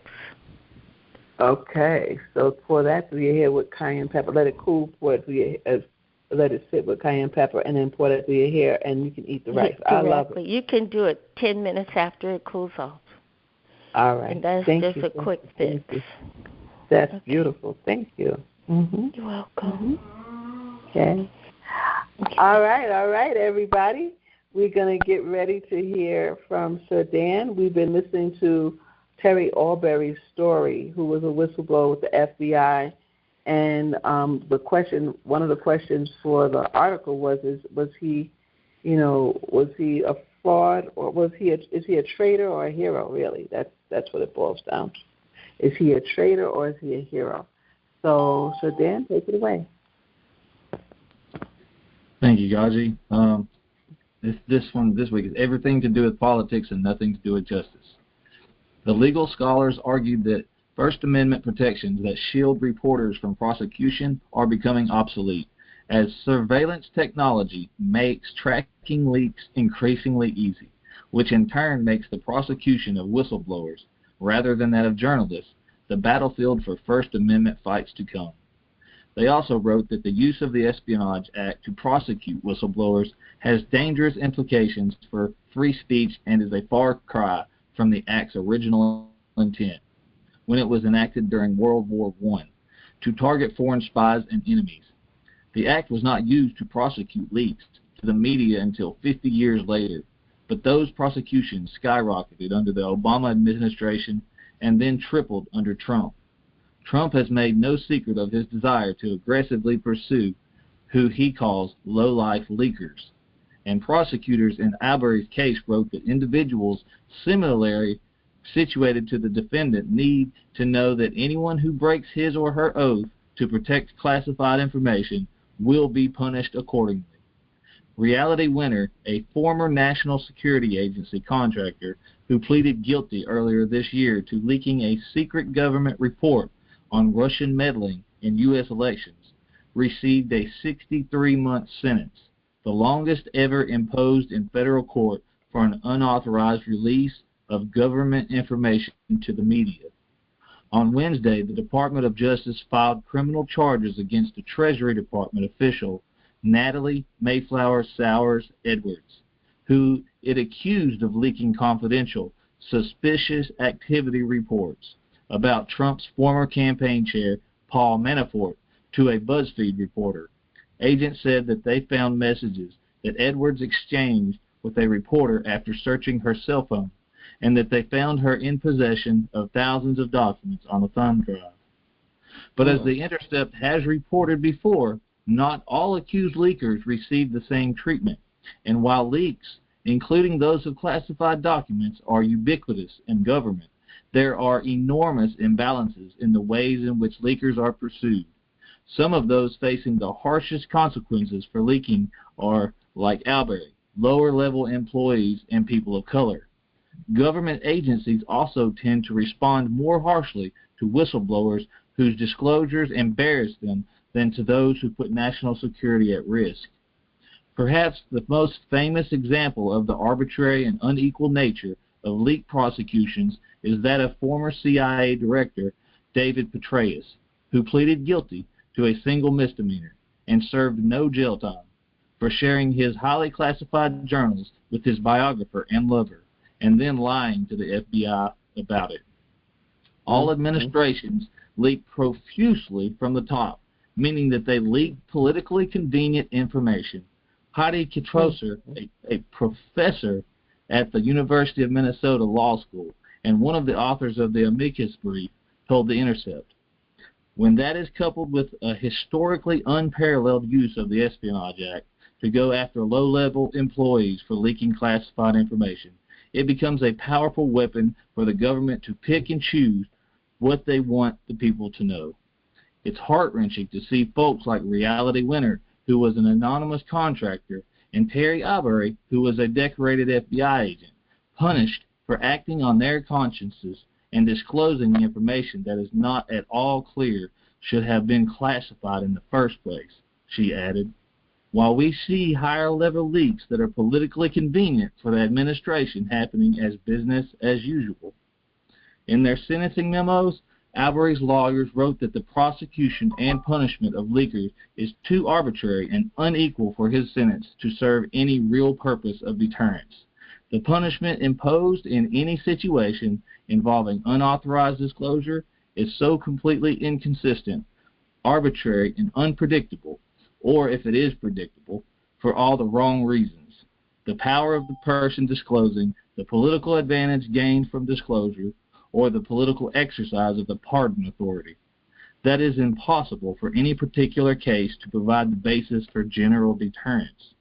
Okay, so pour that through your hair with cayenne pepper. Let it cool. Pour it through your let it sit with cayenne pepper, and then pour that through your hair, and you can eat the rice. I love it. You can do it 10 minutes after it cools off. All right. And that's just a quick fix. That's beautiful. Thank you. Mm-hmm. You're welcome. Okay. All right, everybody. We're going to get ready to hear from Sir Dan. We've been listening to Terry Alberry's story, who was a whistleblower with the FBI. And one of the questions for the article was he a fraud, or is he a traitor or a hero? Really, that's what it boils down to. Is he a traitor or is he a hero? So Dan, take it away. Thank you, Gaji. This week is everything to do with politics and nothing to do with justice. The legal scholars argued that First Amendment protections that shield reporters from prosecution are becoming obsolete, as surveillance technology makes tracking leaks increasingly easy, which in turn makes the prosecution of whistleblowers, rather than that of journalists, the battlefield for First Amendment fights to come. They also wrote that the use of the Espionage Act to prosecute whistleblowers has dangerous implications for free speech and is a far cry from the Act's original intent, when it was enacted during World War I, to target foreign spies and enemies. The Act was not used to prosecute leaks to the media until 50 years later, but those prosecutions skyrocketed under the Obama administration and then tripled under Trump. Trump has made no secret of his desire to aggressively pursue who he calls low-life leakers. And prosecutors in Arbery's case wrote that individuals similarly situated to the defendant need to know that anyone who breaks his or her oath to protect classified information will be punished accordingly. Reality Winner, a former National Security Agency contractor who pleaded guilty earlier this year to leaking a secret government report on Russian meddling in U.S. elections, received a 63-month sentence, the longest ever imposed in federal court for an unauthorized release of government information to the media. On Wednesday, the Department of Justice filed criminal charges against the Treasury Department official Natalie Mayflower Sowers Edwards, who it accused of leaking confidential, suspicious activity reports about Trump's former campaign chair, Paul Manafort, to a BuzzFeed reporter. Agents said that they found messages that Edwards exchanged with a reporter after searching her cell phone, and that they found her in possession of thousands of documents on a thumb drive. But as The Intercept has reported before, not all accused leakers received the same treatment, and while leaks, including those of classified documents, are ubiquitous in government, there are enormous imbalances in the ways in which leakers are pursued. Some of those facing the harshest consequences for leaking are, like Alberry, lower-level employees and people of color. Government agencies also tend to respond more harshly to whistleblowers whose disclosures embarrass them than to those who put national security at risk. Perhaps the most famous example of the arbitrary and unequal nature of leak prosecutions is that of former CIA Director David Petraeus, who pleaded guilty to a single misdemeanor and served no jail time for sharing his highly classified journals with his biographer and lover, and then lying to the FBI about it. All administrations leak profusely from the top, meaning that they leak politically convenient information. Heidi Kitrosser, a professor at the University of Minnesota Law School and one of the authors of the amicus brief, told The Intercept, when that is coupled with a historically unparalleled use of the Espionage Act to go after low-level employees for leaking classified information, it becomes a powerful weapon for the government to pick and choose what they want the people to know. It's heart-wrenching to see folks like Reality Winner, who was an anonymous contractor, and Terry Alberry, who was a decorated FBI agent, punished for acting on their consciences and disclosing the information that is not at all clear should have been classified in the first place, she added. While we see higher-level leaks that are politically convenient for the administration happening as business as usual. In their sentencing memos, Albury's lawyers wrote that the prosecution and punishment of leakers is too arbitrary and unequal for his sentence to serve any real purpose of deterrence. The punishment imposed in any situation involving unauthorized disclosure is so completely inconsistent, arbitrary, and unpredictable, or if it is predictable, for all the wrong reasons. The power of the person disclosing, the political advantage gained from disclosure, or the political exercise of the pardon authority. That is impossible for any particular case to provide the basis for general deterrence.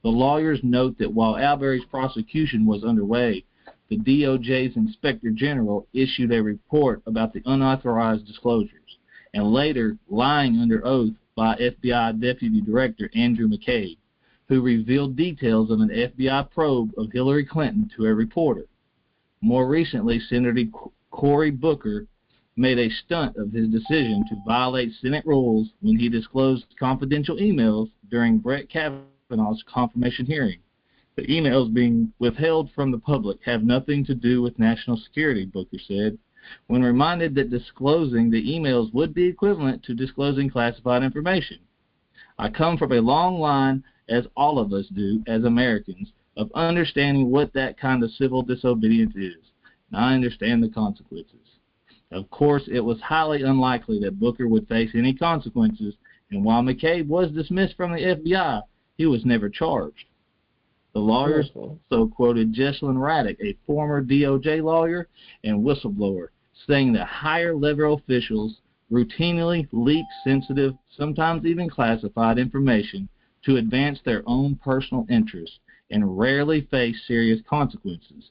The lawyers note that while Albury's prosecution was underway, the DOJ's Inspector General issued a report about the unauthorized disclosures, and later lying under oath by FBI Deputy Director Andrew McCabe, who revealed details of an FBI probe of Hillary Clinton to a reporter. More recently, Senator Cory Booker made a stunt of his decision to violate Senate rules when he disclosed confidential emails during Brett Kavanaugh's confirmation hearing. The emails being withheld from the public have nothing to do with national security, Booker said, when reminded that disclosing the emails would be equivalent to disclosing classified information. I come from a long line, as all of us do as Americans, of understanding what that kind of civil disobedience is, and I understand the consequences. Of course, it was highly unlikely that Booker would face any consequences, and while McCabe was dismissed from the FBI, he was never charged. The lawyers also quoted Jesselyn Raddick, a former DOJ lawyer and whistleblower, saying that higher-level officials routinely leak sensitive, sometimes even classified information to advance their own personal interests and rarely face serious consequences.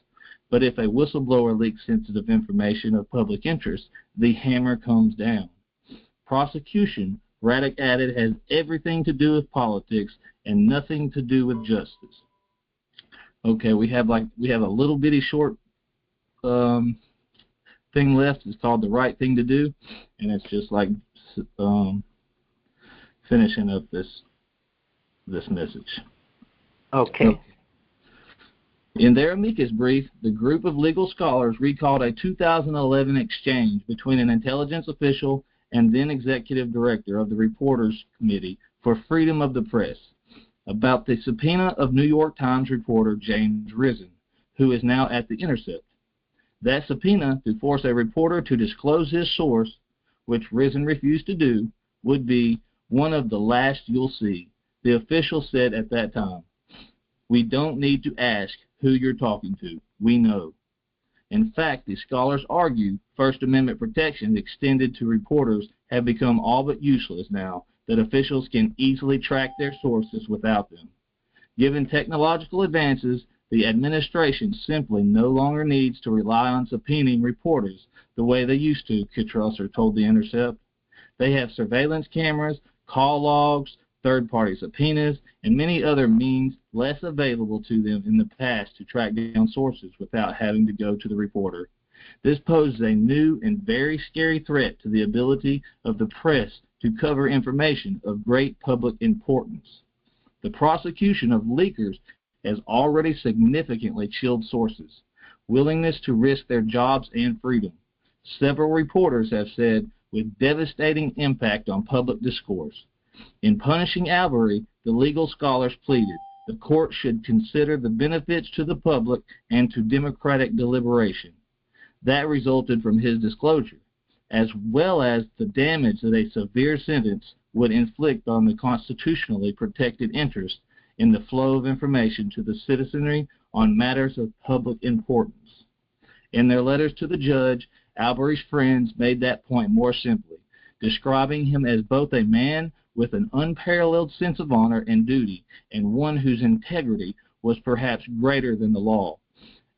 But if a whistleblower leaks sensitive information of public interest, the hammer comes down. Prosecution, Raddick added, has everything to do with politics and nothing to do with justice. Okay, we have a little bitty short thing left. It's called The Right Thing to Do, and it's just like finishing up this message. Okay. In their amicus brief, the group of legal scholars recalled a 2011 exchange between an intelligence official and then executive director of the Reporters Committee for Freedom of the Press about the subpoena of New York Times reporter James Risen, who is now at The Intercept. That subpoena to force a reporter to disclose his source, which Risen refused to do, would be one of the last you'll see, the official said at that time. We don't need to ask who you're talking to. We know. In fact, the scholars argue First Amendment protections extended to reporters have become all but useless now that officials can easily track their sources without them. Given technological advances, the administration simply no longer needs to rely on subpoenaing reporters the way they used to, Kitrusser told The Intercept. They have surveillance cameras, call logs, third-party subpoenas, and many other means less available to them in the past to track down sources without having to go to the reporter. This poses a new and very scary threat to the ability of the press to cover information of great public importance. The prosecution of leakers has already significantly chilled sources' willingness to risk their jobs and freedom. Several reporters have said, with devastating impact on public discourse. In punishing Albury, the legal scholars pleaded the court should consider the benefits to the public and to democratic deliberation. That resulted from his disclosure, as well as the damage that a severe sentence would inflict on the constitutionally protected interest in the flow of information to the citizenry on matters of public importance. In their letters to the judge, Albury's friends made that point more simply, describing him as both a man with an unparalleled sense of honor and duty, and one whose integrity was perhaps greater than the law.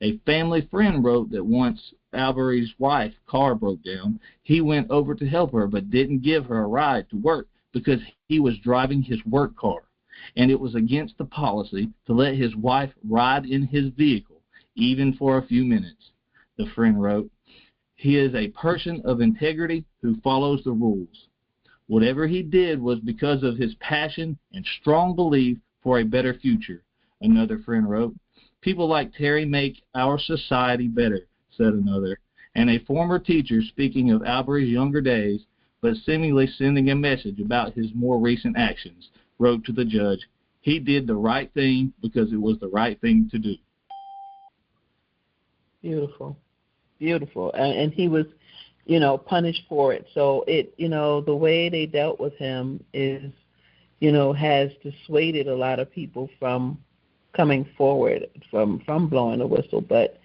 A family friend wrote that once Albury's wife's car broke down, he went over to help her but didn't give her a ride to work because he was driving his work car, and it was against the policy to let his wife ride in his vehicle, even for a few minutes. The friend wrote, he is a person of integrity who follows the rules. Whatever he did was because of his passion and strong belief for a better future, another friend wrote. People like Terry make our society better, said another, and a former teacher speaking of Albury's younger days, but seemingly sending a message about his more recent actions, wrote to the judge, "He did the right thing because it was the right thing to do." Beautiful. Beautiful. And he was, punished for it. So the way they dealt with him is, has dissuaded a lot of people from coming forward, from blowing the whistle. But,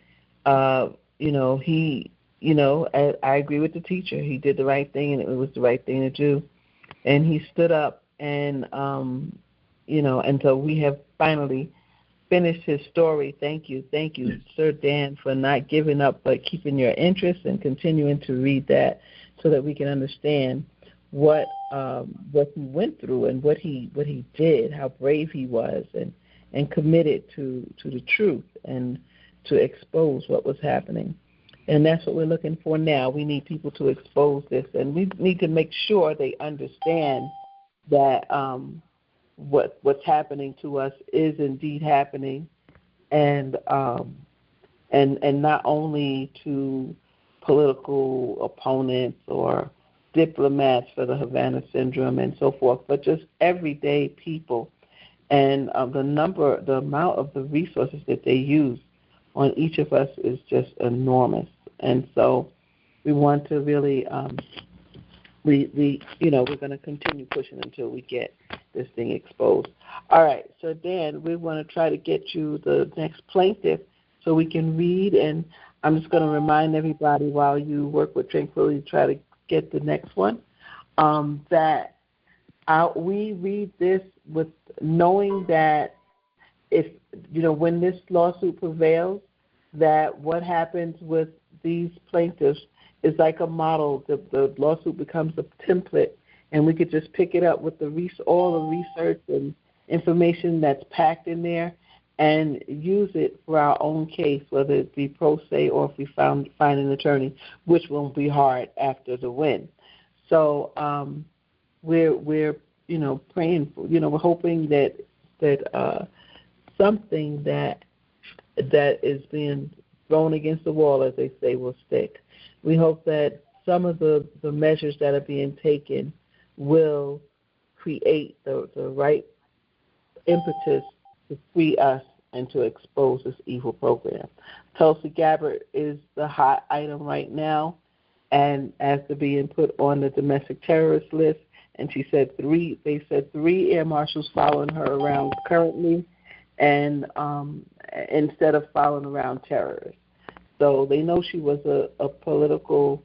he, I agree with the teacher. He did the right thing, and it was the right thing to do. And he stood up, and, and so we have finally finished his story. Thank you, yes, Sir Dan, for not giving up, but keeping your interest and continuing to read that so that we can understand what he went through and what he did, how brave he was, and committed to the truth and to expose what was happening. And that's what we're looking for now. We need people to expose this, and we need to make sure they understand that what's happening to us is indeed happening, and not only to political opponents or diplomats for the Havana Syndrome and so forth, but just everyday people. And the amount of the resources that they use on each of us is just enormous. And so we want to really, we're going to continue pushing until we get this thing exposed. All right, so Dan, we want to try to get you the next plaintiff so we can read, and I'm just going to remind everybody while you work with Tranquility to try to get the next one, that we read this with knowing that if, when this lawsuit prevails, that what happens with these plaintiffs is like a model. The lawsuit becomes a template, and we could just pick it up with all the research and information that's packed in there and use it for our own case, whether it be pro se or if we find an attorney, which won't be hard after the win. So we're praying for, we're hoping that something that is being thrown against the wall, as they say, will stick. We hope that some of the measures that are being taken will create the right impetus to free us and to expose this evil program. Tulsi Gabbard is the hot item right now, and after being put on the domestic terrorist list, and they said three air marshals following her around currently, and instead of following around terrorists. So they know she was a political,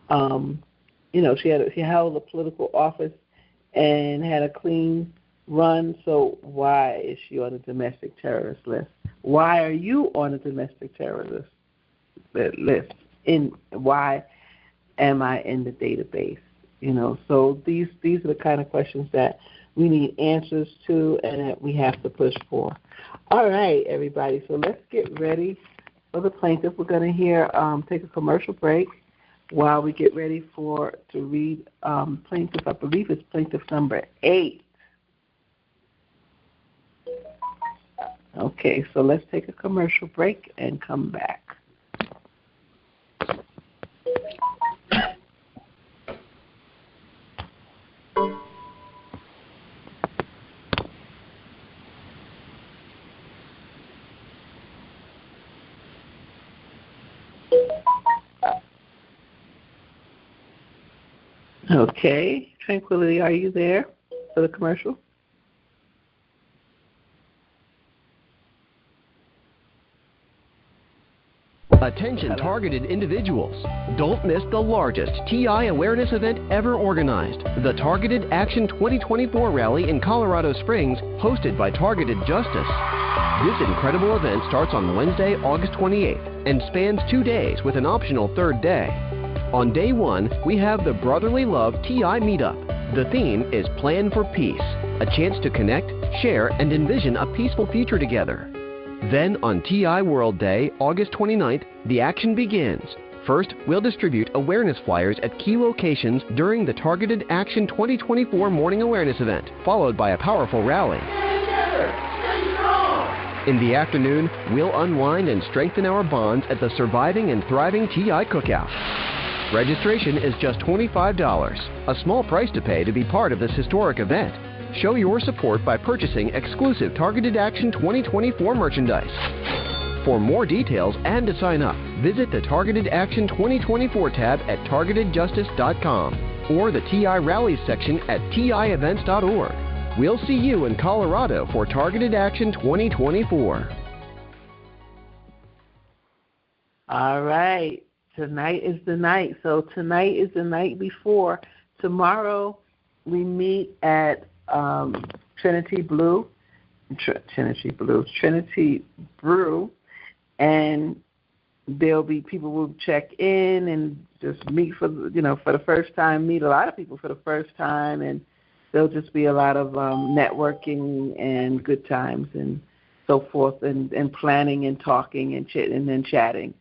she held a political office and had a clean run. So why is she on the domestic terrorist list? Why are you on the domestic terrorist list? Why am I in the database? So these are the kind of questions that we need answers to and that we have to push for. All right, everybody. So let's get ready for the plaintiff. We're going to take a commercial break while we get ready to read plaintiff. I believe it's plaintiff number 8. Okay, so let's take a commercial break and come back. Okay, Tranquility, are you there for the commercial? Attention targeted individuals. Don't miss the largest TI awareness event ever organized, the Targeted Action 2024 rally in Colorado Springs, hosted by Targeted Justice. This incredible event starts on Wednesday, August 28th, and spans 2 days with an optional third day. On day 1, we have the Brotherly Love TI Meetup. The theme is Plan for Peace, a chance to connect, share, and envision a peaceful future together. Then on TI World Day, August 29th, the action begins. First, we'll distribute awareness flyers at key locations during the Targeted Action 2024 morning awareness event, followed by a powerful rally. In the afternoon, we'll unwind and strengthen our bonds at the Surviving and Thriving TI Cookout. Registration is just $25, a small price to pay to be part of this historic event. Show your support by purchasing exclusive Targeted Action 2024 merchandise. For more details and to sign up, visit the Targeted Action 2024 tab at targetedjustice.com or the TI Rallies section at tievents.org. We'll see you in Colorado for Targeted Action 2024. All right. Tonight is the night. So tonight is the night before. Tomorrow we meet at Trinity Brew, and there'll be people who check in and just meet for the first time, meet a lot of people for the first time, and there'll just be a lot of networking and good times and so forth, and planning and talking and then chatting.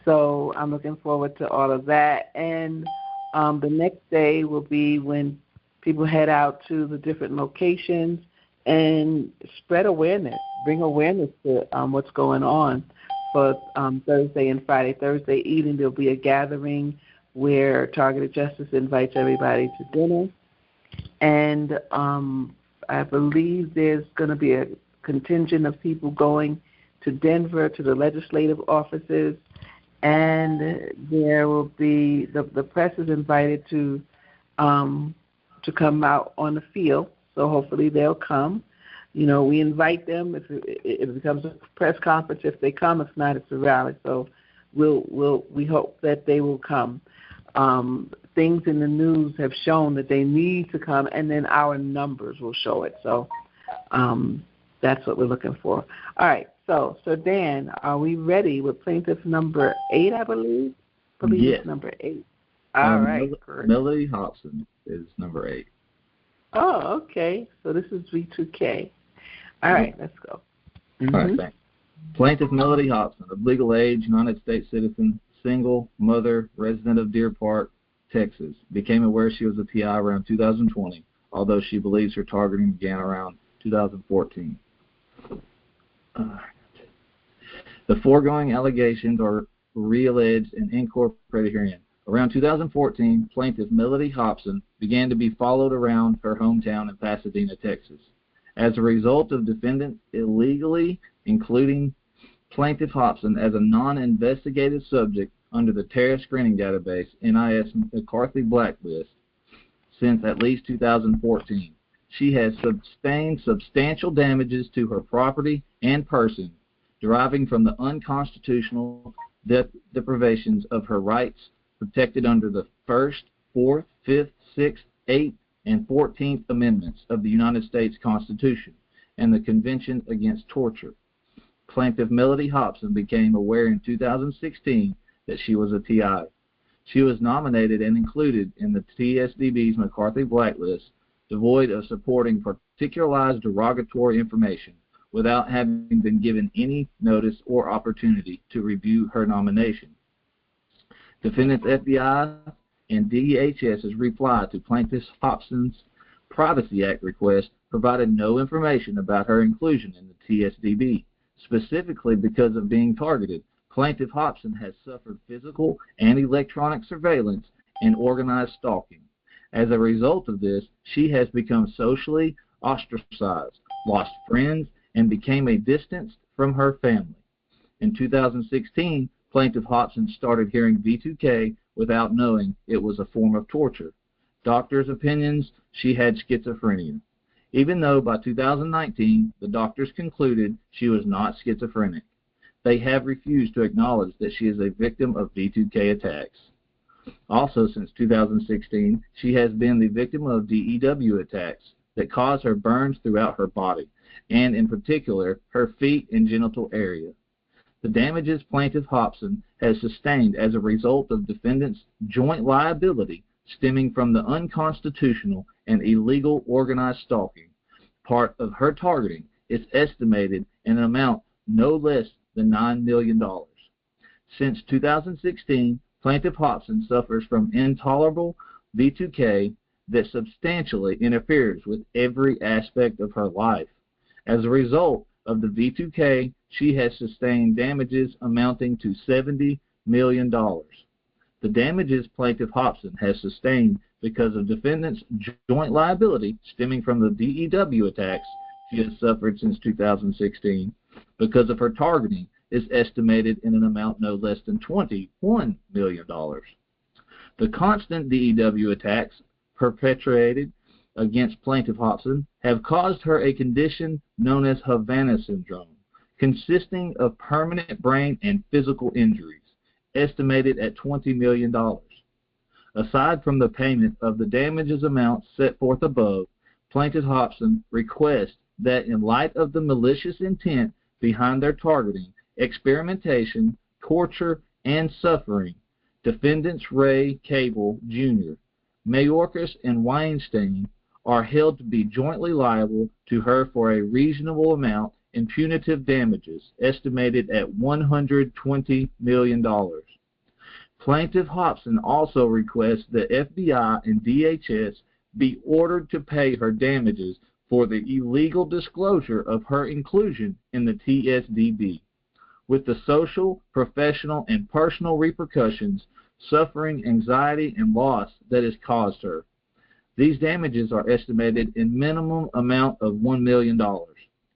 So I'm looking forward to all of that. And the next day will be when people head out to the different locations and spread awareness, bring awareness to what's going on for Thursday and Friday. Thursday evening there'll be a gathering where Targeted Justice invites everybody to dinner. And I believe there's going to be a contingent of people going to Denver to the legislative offices, and there will be the press is invited to come out on the field. So hopefully they'll come. We invite them. If it becomes a press conference, if they come, if not, it's a rally. So we hope that they will come. Things in the news have shown that they need to come, and then our numbers will show it. So that's what we're looking for. All right. So Dan, are we ready with plaintiff number 8, I believe? Yes. It's number 8. All right. Melody Hobson is number 8. Oh, okay. So this is V2K. All right, let's go. All right, thanks. Plaintiff Melody Hobson, of legal age, United States citizen, single, mother, resident of Deer Park, Texas, became aware she was a TI around 2020, although she believes her targeting began around 2014. The foregoing allegations are re-alleged and incorporated herein. Around 2014, plaintiff Melody Hobson began to be followed around her hometown in Pasadena, Texas. As a result of defendants illegally including plaintiff Hobson as a non-investigated subject under the Terrorist Screening Database, NIS McCarthy Blacklist, since at least 2014. She has sustained substantial damages to her property and person, deriving from the unconstitutional deprivations of her rights protected under the 1st, 4th, 5th, 6th, 8th, and 14th Amendments of the United States Constitution and the Convention Against Torture. Plaintiff Melody Hobson became aware in 2016 that she was a TI. She was nominated and included in the TSDB's McCarthy Blacklist, devoid of supporting particularized derogatory information, without having been given any notice or opportunity to review her nomination. Defendants FBI and DHS's reply to Plaintiff Hobson's Privacy Act request provided no information about her inclusion in the TSDB. Specifically because of being targeted, Plaintiff Hobson has suffered physical and electronic surveillance and organized stalking. As a result of this, she has become socially ostracized, lost friends, and became a distance from her family. In 2016, Plaintiff Hobson started hearing V2K without knowing it was a form of torture. Doctors' opinions she had schizophrenia, even though by 2019 the doctors concluded she was not schizophrenic. They have refused to acknowledge that she is a victim of V2K attacks. Also, since 2016, she has been the victim of DEW attacks that cause her burns throughout her body, and in particular, her feet and genital area. The damages Plaintiff Hobson has sustained as a result of defendants' joint liability stemming from the unconstitutional and illegal organized stalking part of her targeting is estimated in an amount no less than $9 million. Since 2016, Plaintiff Hobson suffers from intolerable V2K that substantially interferes with every aspect of her life. As a result of the V2K, she has sustained damages amounting to $70 million. The damages plaintiff Hobson has sustained because of defendant's joint liability stemming from the DEW attacks she has suffered since 2016 because of her targeting is estimated in an amount no less than $21 million. The constant DEW attacks perpetrated against plaintiff Hobson have caused her a condition known as Havana syndrome, consisting of permanent brain and physical injuries, estimated at $20 million. Aside from the payment of the damages amounts set forth above, plaintiff Hobson requests that in light of the malicious intent behind their targeting, experimentation, torture, and suffering, defendants Ray Cable, Jr., Mayorkas, and Weinstein are held to be jointly liable to her for a reasonable amount in punitive damages, estimated at $120 million. Plaintiff Hobson also requests the FBI and DHS be ordered to pay her damages for the illegal disclosure of her inclusion in the TSDB, with the social, professional, and personal repercussions, suffering, anxiety, and loss that has caused her. These damages are estimated in minimum amount of $1 million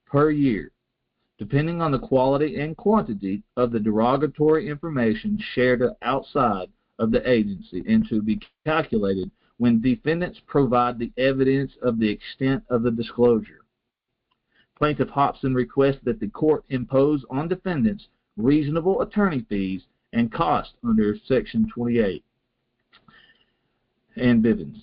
per year, depending on the quality and quantity of the derogatory information shared outside of the agency, and to be calculated when defendants provide the evidence of the extent of the disclosure. Plaintiff Hobson requests that the court impose on defendants reasonable attorney fees and costs under Section 28 and Bivens.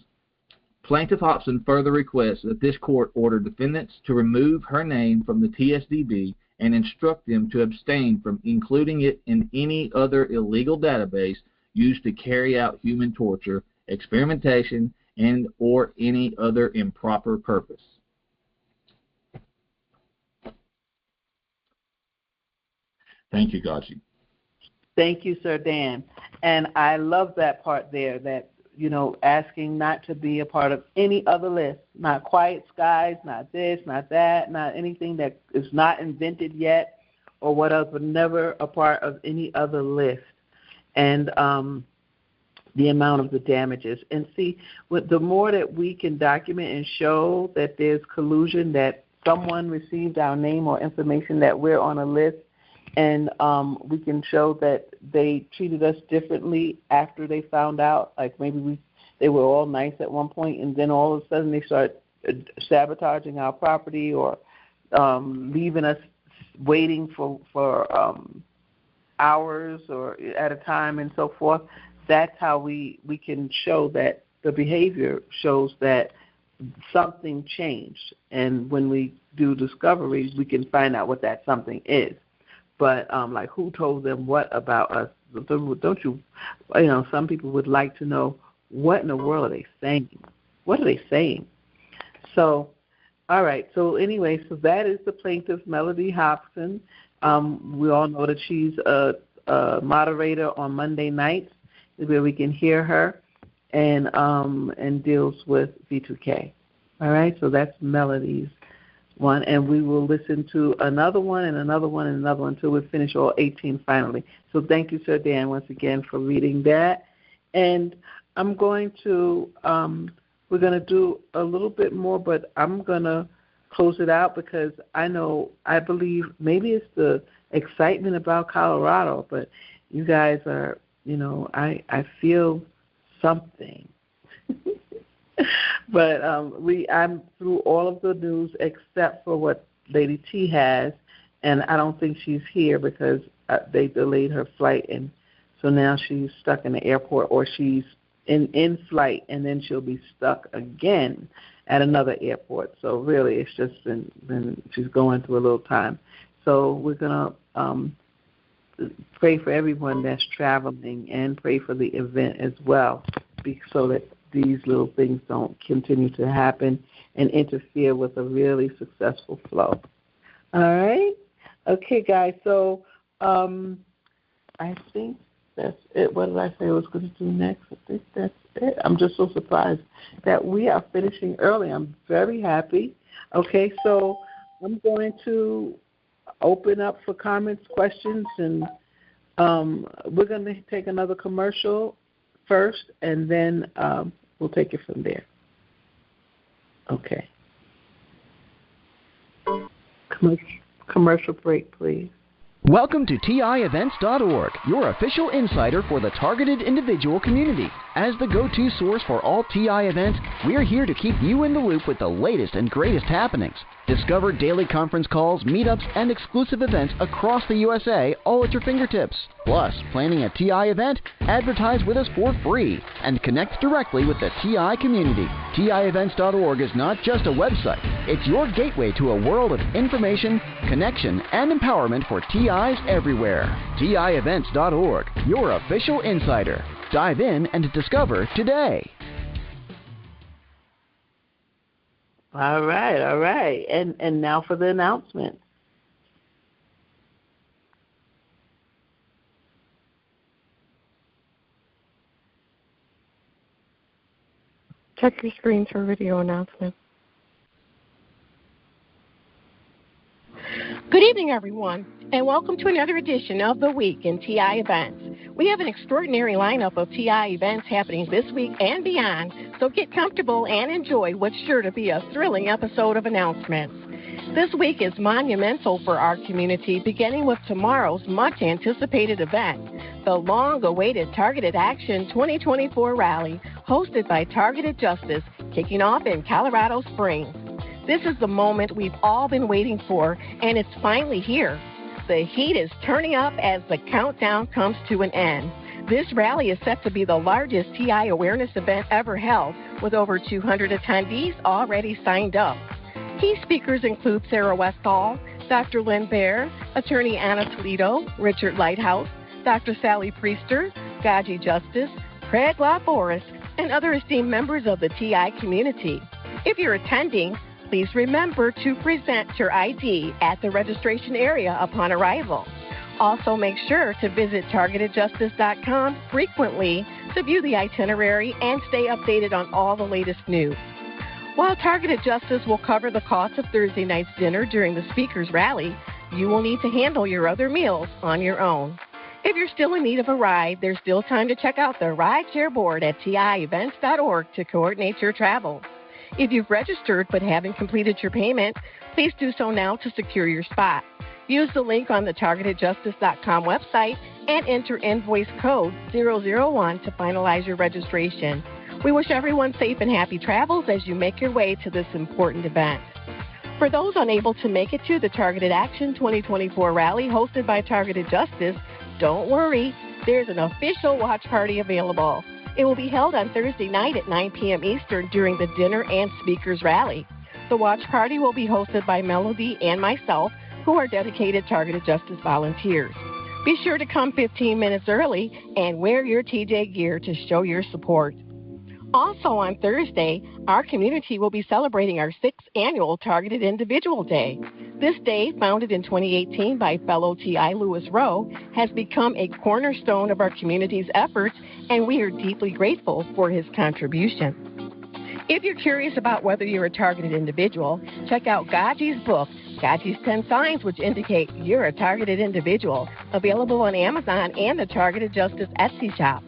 Plaintiff Hobson further requests that this court order defendants to remove her name from the TSDB and instruct them to abstain from including it in any other illegal database used to carry out human torture, experimentation, and or any other improper purpose. Thank you, GoGi. Thank you, Sir Dan. And I love that part there, that, you know, asking not to be a part of any other list, not Quiet Skies, not this, not that, not anything that is not invented yet or what else, but never a part of any other list. And the amount of the damages. And see, with the more that we can document and show that there's collusion, that someone received our name or information, that we're on a list, and we can show that they treated us differently after they found out. Like maybe they were all nice at one point, and then all of a sudden they start sabotaging our property or leaving us waiting for hours or at a time and so forth. That's how we can show that the behavior shows that something changed. And when we do discoveries, we can find out what that something is. But like who told them what about us? Don't you know, some people would like to know, what in the world are they saying? What are they saying? So, all right. So anyway, so that is the plaintiff, Melody Hobson. We all know that she's a moderator on Monday nights, where we can hear her, and deals with V2K. All right, so that's Melody's one, and we will listen to another one and another one and another one until we finish all 18 finally. So thank you, Sir Dan, once again for reading that. And I'm going to, we're going to do a little bit more, but I'm going to close it out because I believe maybe it's the excitement about Colorado, but you guys are, you know, I feel something. But I'm through all of the news except for what Lady T has, and I don't think she's here because they delayed her flight, and so now she's stuck in the airport, or she's in flight, and then she'll be stuck again at another airport. So really, it's just been she's going through a little time. So we're gonna pray for everyone that's traveling and pray for the event as well, so that these little things don't continue to happen and interfere with a really successful flow. All right? Okay, guys. So I think that's it. What did I say I was going to do next? I think that's it. I'm just so surprised that we are finishing early. I'm very happy. Okay, so I'm going to open up for comments, questions, and we're going to take another commercial first, and then we'll take it from there. Okay. Commercial break, please. Welcome to TIEvents.org, your official insider for the targeted individual community. As the go-to source for all TI events, we're here to keep you in the loop with the latest and greatest happenings. Discover daily conference calls, meetups, and exclusive events across the USA, all at your fingertips. Plus, planning a TI event? Advertise with us for free and connect directly with the TI community. TIEvents.org is not just a website. It's your gateway to a world of information, connection, and empowerment for TIs everywhere. TIEvents.org, your official insider. Dive in and discover today. All right. And now for the announcement. Check your screens for video announcements. Good evening, everyone, and welcome to another edition of The Week in TI Events. We have an extraordinary lineup of TI events happening this week and beyond, so get comfortable and enjoy what's sure to be a thrilling episode of announcements. This week is monumental for our community, beginning with tomorrow's much-anticipated event, the long-awaited Targeted Action 2024 rally, hosted by Targeted Justice, kicking off in Colorado Springs. This is the moment we've all been waiting for, and it's finally here. The heat is turning up as the countdown comes to an end. This rally is set to be the largest TI awareness event ever held, with over 200 attendees already signed up. Key speakers include Sarah Westall, Dr. Lynn Baer, Attorney Anna Toledo, Richard Lighthouse, Dr. Sally Priester, GoGi's Justice, Craig LaForest, and other esteemed members of the TI community. If you're attending, please remember to present your ID at the registration area upon arrival. Also, make sure to visit targetedjustice.com frequently to view the itinerary and stay updated on all the latest news. While Targeted Justice will cover the cost of Thursday night's dinner during the speakers rally, you will need to handle your other meals on your own. If you're still in need of a ride, there's still time to check out the rideshare board at TIEvents.org to coordinate your travel. If you've registered but haven't completed your payment, please do so now to secure your spot. Use the link on the targetedjustice.com website and enter invoice code 001 to finalize your registration. We wish everyone safe and happy travels as you make your way to this important event. For those unable to make it to the Targeted Action 2024 rally hosted by Targeted Justice, don't worry, there's an official watch party available. It will be held on Thursday night at 9 p.m. Eastern during the dinner and speakers rally. The watch party will be hosted by Melody and myself, who are dedicated Targeted Justice volunteers. Be sure to come 15 minutes early and wear your TJ gear to show your support. Also on Thursday, our community will be celebrating our 6th annual Targeted Individual Day. This day, founded in 2018 by fellow TI Lewis Rowe, has become a cornerstone of our community's efforts, and we are deeply grateful for his contribution. If you're curious about whether you're a targeted individual, check out GoGi's book, GoGi's 10 Signs Which Indicate You're a Targeted Individual, available on Amazon and the Targeted Justice Etsy shop.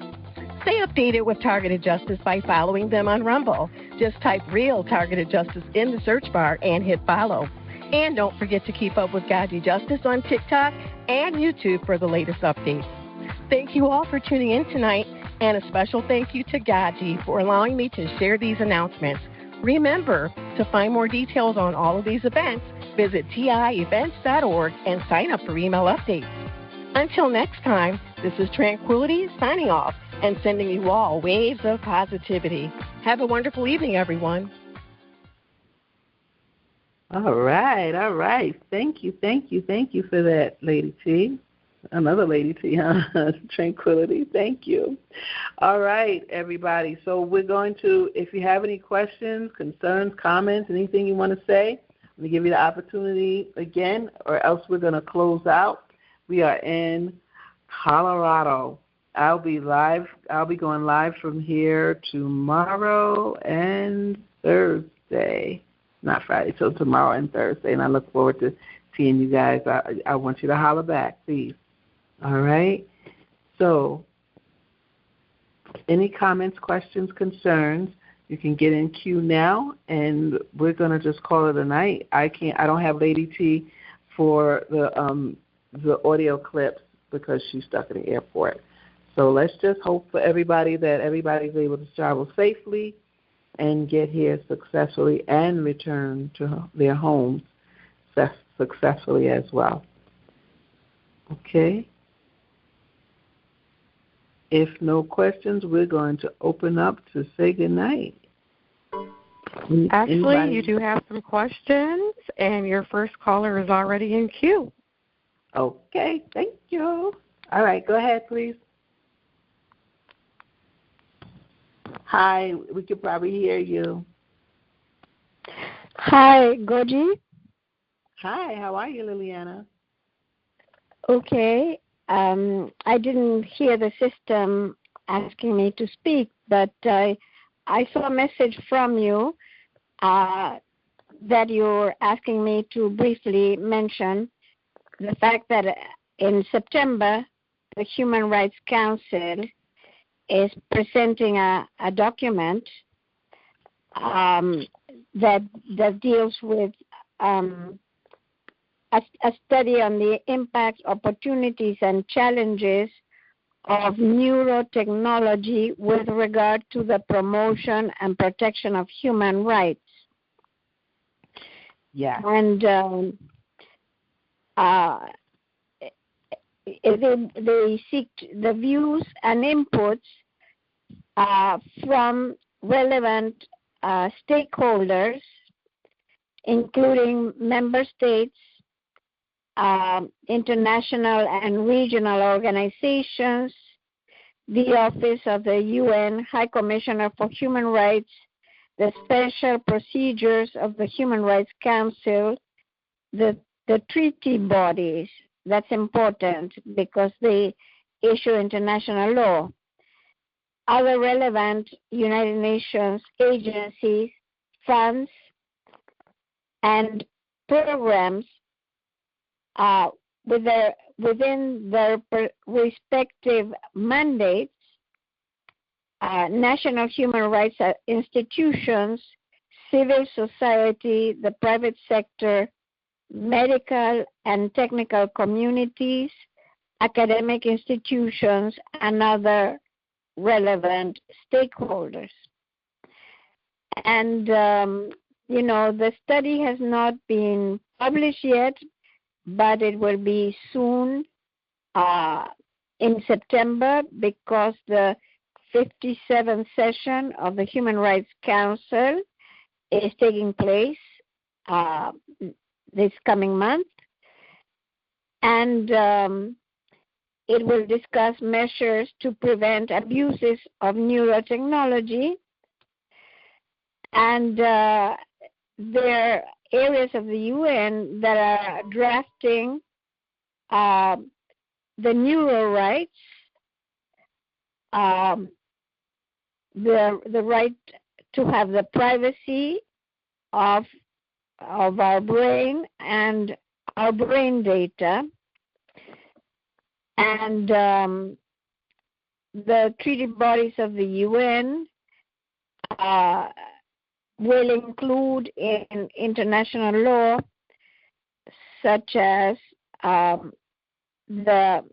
Stay updated with Targeted Justice by following them on Rumble. Just type Real Targeted Justice in the search bar and hit follow. And don't forget to keep up with GoGi's Justice on TikTok and YouTube for the latest updates. Thank you all for tuning in tonight, and a special thank you to GoGi for allowing me to share these announcements. Remember, to find more details on all of these events, visit TIEvents.org and sign up for email updates. Until next time, this is Tranquility signing off and sending you all waves of positivity. Have a wonderful evening, everyone. All right. Thank you for that, Lady T. Another Lady T, huh? Tranquility. Thank you. All right, everybody. So we're going to, if you have any questions, concerns, comments, anything you want to say, I'm going to give you the opportunity again, or else we're going to close out. We are in Colorado. I'll be going live from here tomorrow and Thursday. Not Friday, so tomorrow and Thursday. And I look forward to seeing you guys. I want you to holler back, please. All right? So, any comments, questions, concerns, you can get in queue now, and we're going to just call it a night. I don't have Lady T for the audio clips because she's stuck in the airport. So let's just hope for everybody that everybody's able to travel safely and get here successfully and return to their homes successfully as well. Okay? If no questions, we're going to open up to say goodnight. Actually, you do have some questions, and your first caller is already in queue. Okay, thank you. All right, go ahead, please. Hi, we could probably hear you. Hi, GoGi. Hi, how are you, Liliana? Okay. I didn't hear the system asking me to speak, but I saw a message from you that you're asking me to briefly mention the fact that in September, the Human Rights Council is presenting a document that deals with a study on the impact, opportunities, and challenges of neurotechnology with regard to the promotion and protection of human rights. Yeah. And they seek the views and inputs from relevant stakeholders, including member states, international and regional organizations, the Office of the UN High Commissioner for Human Rights, the special procedures of the Human Rights Council, the treaty bodies. That's important because they issue international law. Other relevant United Nations agencies, funds, and programs within their respective mandates, national human rights institutions, civil society, the private sector, medical and technical communities, academic institutions, and other relevant stakeholders. And, the study has not been published yet, but it will be soon in September because the 57th session of the Human Rights Council is taking place this coming month. And it will discuss measures to prevent abuses of neurotechnology. And there are areas of the UN that are drafting the neuro rights, the right to have the privacy of our brain and our brain data, and the treaty bodies of the UN will include in international law, such as the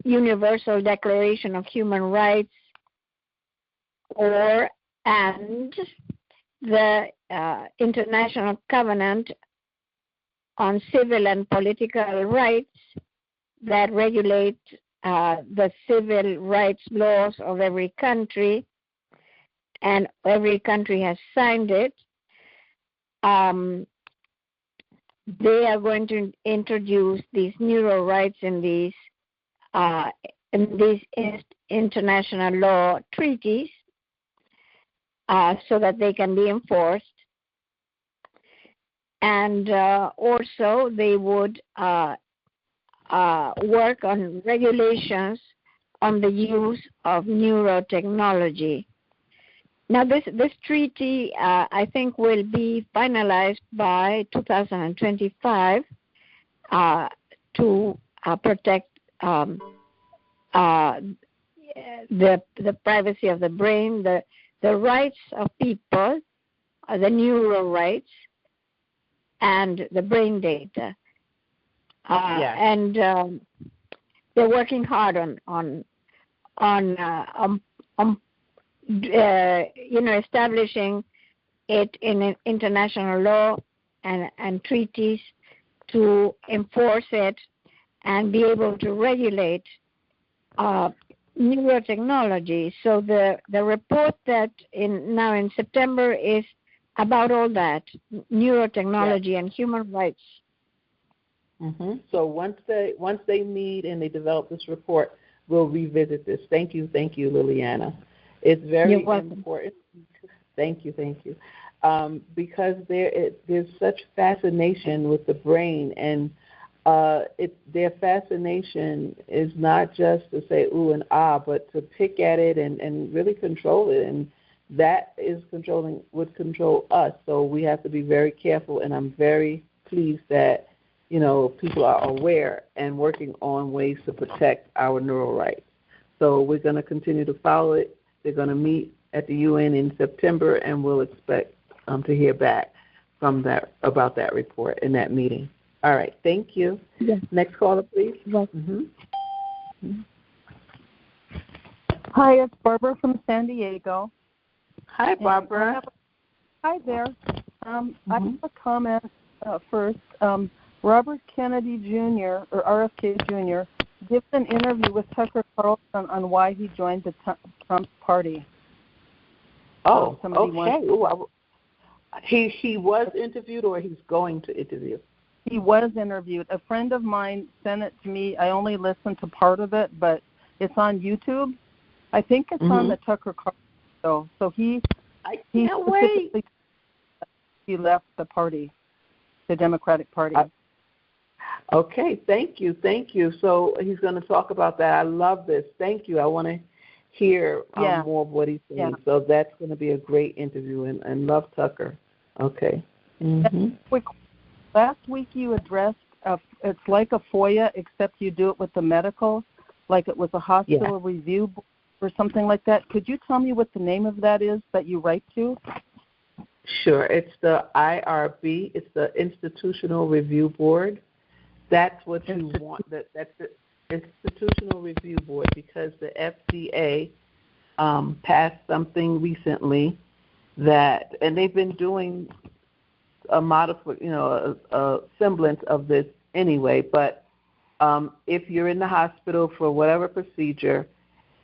Universal Declaration of Human Rights, and the International Covenant on Civil and Political Rights that regulate the civil rights laws of every country, and every country has signed it. They are going to introduce these neuro rights in these international law treaties so that they can be enforced. And also they would work on regulations on the use of neurotechnology. Now, this treaty, I think, will be finalized by 2025 to protect the privacy of the brain, the rights of people, the neural rights, and the brain data. And they're working hard on establishing it in international law and treaties to enforce it and be able to regulate neurotechnology. So the report that now in September is about all that, neurotechnology and human rights. Mm-hmm. So once they meet and they develop this report, we'll revisit this. Thank you, Liliana. It's very important. Thank you. Because there's such fascination with the brain, and their fascination is not just to say ooh and ah, but to pick at it and really control it, and that would control us. So we have to be very careful, and I'm very pleased that people are aware and working on ways to protect our neural rights. So we're going to continue to follow it. They're going to meet at the UN in September, and we'll expect to hear back from about that report in that meeting. All right, thank you. Yes. Next caller, please. Yes. Mm-hmm. Hi, it's Barbara from San Diego. Hi, Barbara. Hi there. I have a comment first. Robert Kennedy Jr., or RFK Jr., gives an interview with Tucker Carlson on why he joined the Trump party. Oh, okay. He was interviewed, or he's going to interview? He was interviewed. A friend of mine sent it to me. I only listened to part of it, but it's on YouTube. I think it's on the Tucker Carlson show. So he specifically he left the party, the Democratic Party. Okay, thank you. So he's going to talk about that. I love this. Thank you. I want to hear more of what he's saying. Yeah. So that's going to be a great interview, and love Tucker. Okay. Mm-hmm. Last week you addressed, it's like a FOIA, except you do it with the medical, like it was a hospital review or something like that. Could you tell me what the name of that is that you write to? Sure. It's the IRB. It's the Institutional Review Board. That's what you want. That's the Institutional Review Board, because the FDA passed something recently and they've been doing a semblance of this anyway. But if you're in the hospital for whatever procedure,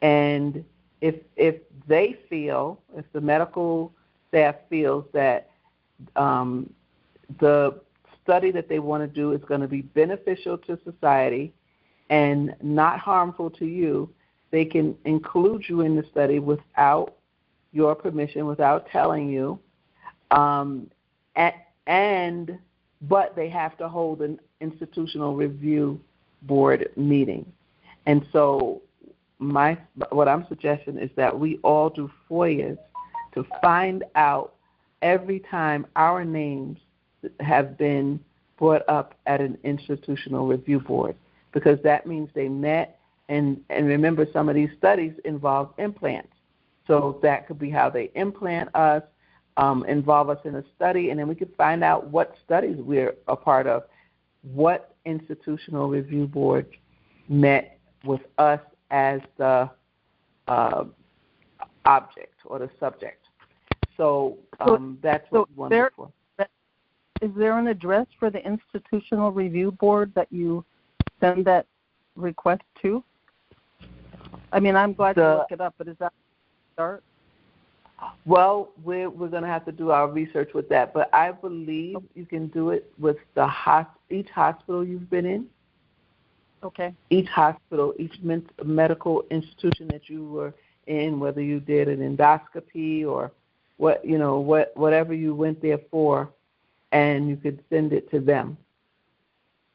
and if the medical staff feels that the study that they want to do is going to be beneficial to society and not harmful to you, they can include you in the study without your permission, without telling you, but they have to hold an institutional review board meeting. And so what I'm suggesting is that we all do FOIAs to find out every time our names have been brought up at an institutional review board, because that means they met, and remember, some of these studies involve implants. So that could be how they implant us, involve us in a study, and then we could find out what studies we're a part of, what institutional review board met with us as the object or the subject. So that's what we want to look for. Is there an address for the Institutional Review Board that you send that request to? I mean, I'm glad to look it up, but is that a start? Well, we're going to have to do our research with that, but I believe you can do it with each hospital you've been in. Okay. Each hospital, each medical institution that you were in, whether you did an endoscopy or whatever you went there for, and you could send it to them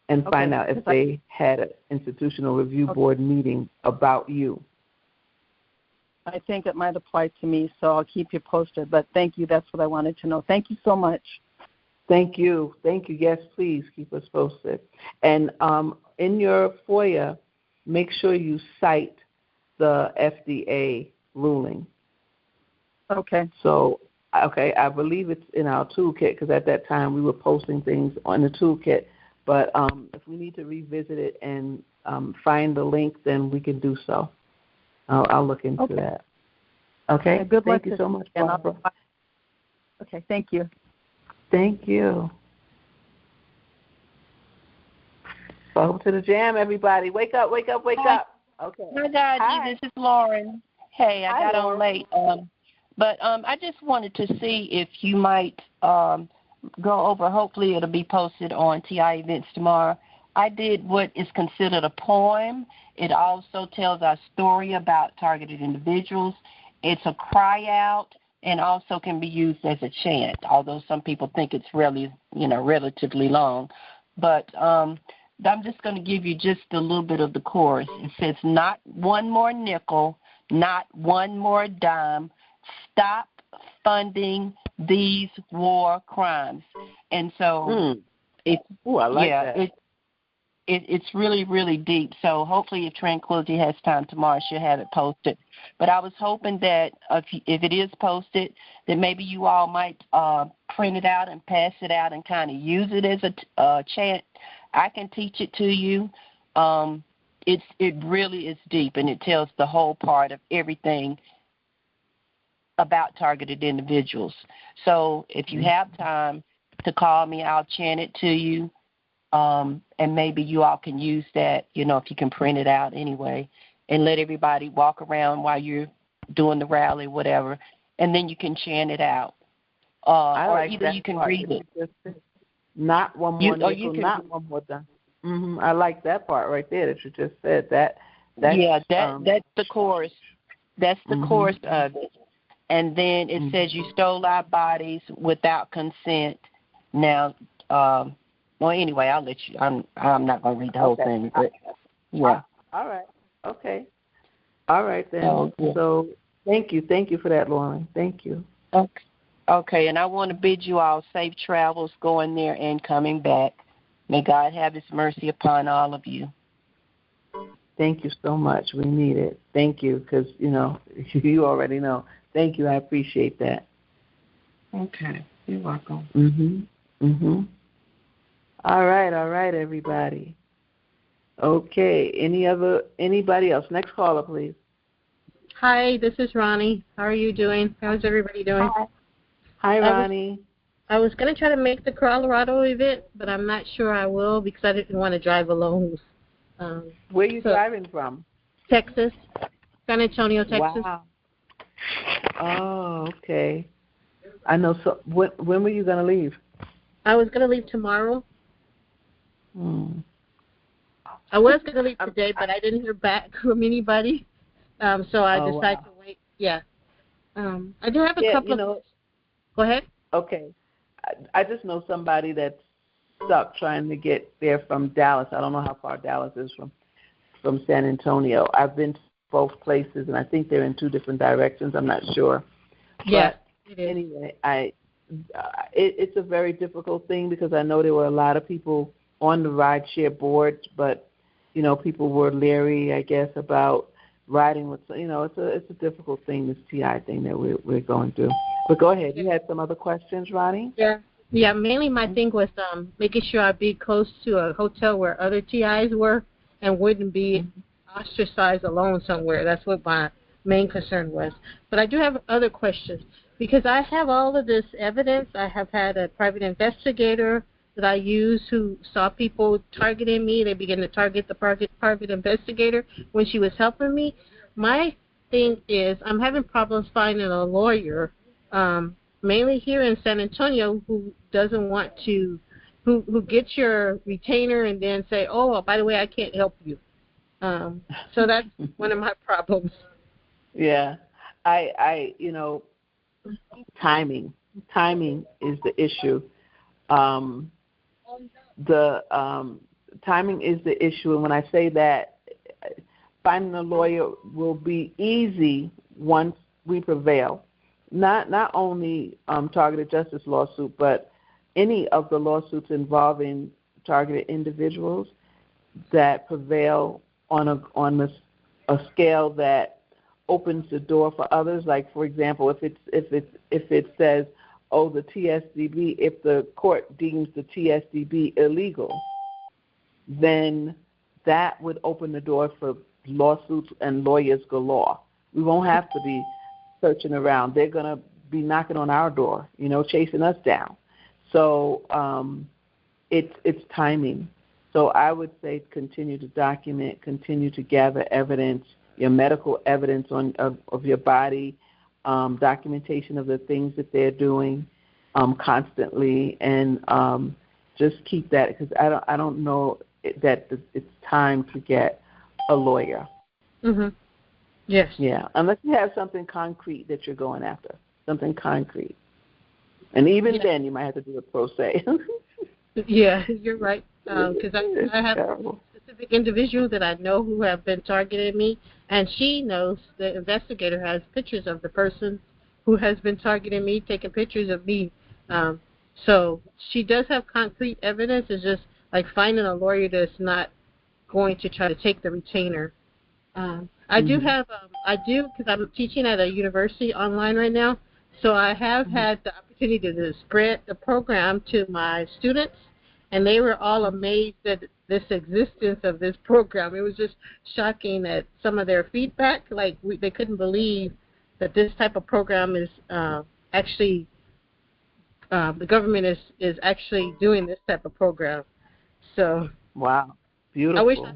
and find out if they had an institutional review board meeting about you. I think it might apply to me, so I'll keep you posted. But thank you. That's what I wanted to know. Thank you so much. Thank you. Thank you. Yes, please keep us posted. And in your FOIA, make sure you cite the FDA ruling. Okay. So, I believe it's in our toolkit because at that time we were posting things on the toolkit. But if we need to revisit it and find the link, then we can do so. I'll look into that. Okay? Yeah, good luck. Thank you so much, Barbara. Okay, thank you. Thank you. Welcome to the J.A.M, everybody. Wake up, wake up, wake up. Okay. Hi. This is Lauren. Hey, I got on late. But I just wanted to see if you might go over, hopefully it'll be posted on TI Events tomorrow. I did what is considered a poem. It also tells our story about targeted individuals. It's a cry out and also can be used as a chant, although some people think it's really, relatively long. But I'm just going to give you just a little bit of the chorus. It says, not one more nickel, not one more dime. Stop funding these war crimes. And so I like that. It's really, really deep. So hopefully if Tranquility has time tomorrow, she'll have it posted. But I was hoping that if it is posted, that maybe you all might print it out and pass it out and kind of use it as a chant. I can teach it to you. It really is deep, and it tells the whole part of everything about targeted individuals. So if you have time to call me, I'll chant it to you. And maybe you all can use that, if you can print it out anyway, and let everybody walk around while you're doing the rally, whatever, and then you can chant it out. Or either you can read it. Not one more nickel, not one more dime. I like that part right there that you just said. That's the chorus. That's the chorus of it. And then it says, you stole our bodies without consent. Now, well, anyway, I'll let you. I'm not going to read the whole thing, but yeah. All right. Okay. All right then. So thank you for that, Lauren. Thank you. Okay, and I want to bid you all safe travels going there and coming back. May God have His mercy upon all of you. Thank you so much. We need it. Thank you, because you already know. Thank you. I appreciate that. Okay. You're welcome. All right, everybody. Okay. Anybody else? Next caller, please. Hi, this is Ronnie. How are you doing? How's everybody doing? Hi, Ronnie. I was going to try to make the Colorado event, but I'm not sure I will because I didn't want to drive alone. Where are you driving from? Texas, San Antonio, Texas. Wow. Oh, okay. I know. So when were you going to leave? I was going to leave tomorrow. I was going to leave today, but I didn't hear back from anybody, so I decided to wait. Yeah. I do have a couple of... Go ahead. Okay. I just know somebody that's stuck trying to get there from Dallas. I don't know how far Dallas is from San Antonio. I've been to both places, and I think they're in two different directions. I'm not sure. Yeah, it is. Anyway, it's a very difficult thing because I know there were a lot of people on the rideshare board, but people were leery, I guess, about riding with. It's a difficult thing, this TI thing that we're going through. But go ahead. You had some other questions, Ronnie? Yeah. Mainly my thing was making sure I'd be close to a hotel where other TIs were and wouldn't be ostracized alone somewhere. That's what my main concern was. But I do have other questions because I have all of this evidence. I have had a private investigator that I use who saw people targeting me. They began to target the private investigator when she was helping me. My thing is I'm having problems finding a lawyer, mainly here in San Antonio, who doesn't want to, who gets your retainer and then say, oh, by the way, I can't help you. So that's one of my problems. Yeah. Timing is the issue. Timing is the issue, and when I say that, finding a lawyer will be easy once we prevail, not only targeted justice lawsuit, but any of the lawsuits involving targeted individuals that prevail on a scale that opens the door for others. Like, for example, if it says, oh, the TSDB, if the court deems the TSDB illegal, then that would open the door for lawsuits and lawyers galore. We won't have to be searching around. They're going to be knocking on our door, chasing us down. So it's timing. So I would say continue to document, continue to gather evidence, your medical evidence of your body, documentation of the things that they're doing constantly, and just keep that, because I don't know that it's time to get a lawyer. Mhm. Yes. Yeah, unless you have something concrete that you're going after, something concrete, and even then you might have to do it pro se. Yeah, you're right. Because I have a specific individual that I know who have been targeting me, and she knows, the investigator has pictures of the person who has been targeting me, taking pictures of me. So she does have concrete evidence. It's just like finding a lawyer that's not going to try to take the retainer. I do have, because I'm teaching at a university online right now, so I have had the opportunity to spread the program to my students, and they were all amazed at this existence of this program. It was just shocking at some of their feedback. Like, they couldn't believe that this type of program is actually, the government is actually doing this type of program. So wow, beautiful.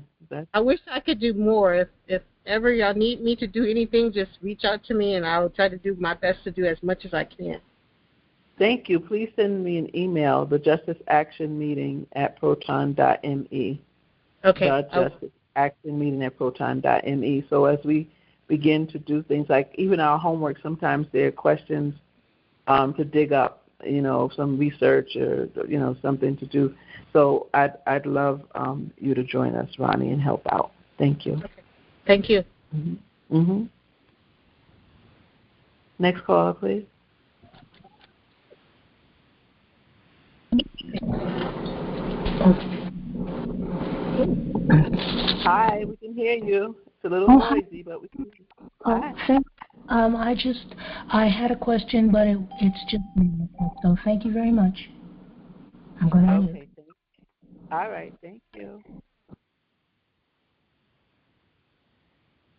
I wish I could do more. If ever y'all need me to do anything, just reach out to me, and I'll try to do my best to do as much as I can. Thank you. Please send me an email, the Justice Action Meeting at proton.me. Okay. The Justice Action Meeting at proton.me. So as we begin to do things like even our homework, sometimes there are questions to dig up, some research or, something to do. So I'd love you to join us, Ronnie, and help out. Thank you. Okay. Thank you. Mm-hmm. Mm-hmm. Next caller, please. Hi, we can hear you. It's a little noisy, but we can hear you. Hi. I had a question, but it's just me. So thank you very much. I'm going to Okay, thank you. All right, thank you.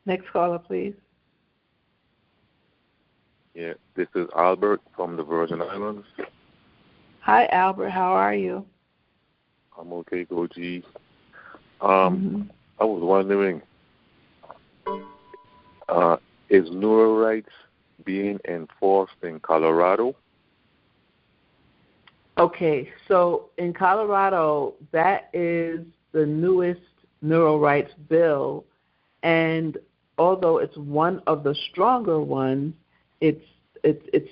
Next caller, please. Yeah, this is Albert from the Virgin Islands. Hi, Albert. How are you? I'm okay, GoGi's. I was wondering, is neural rights being enforced in Colorado? Okay, so in Colorado, that is the newest neural rights bill, and although it's one of the stronger ones, it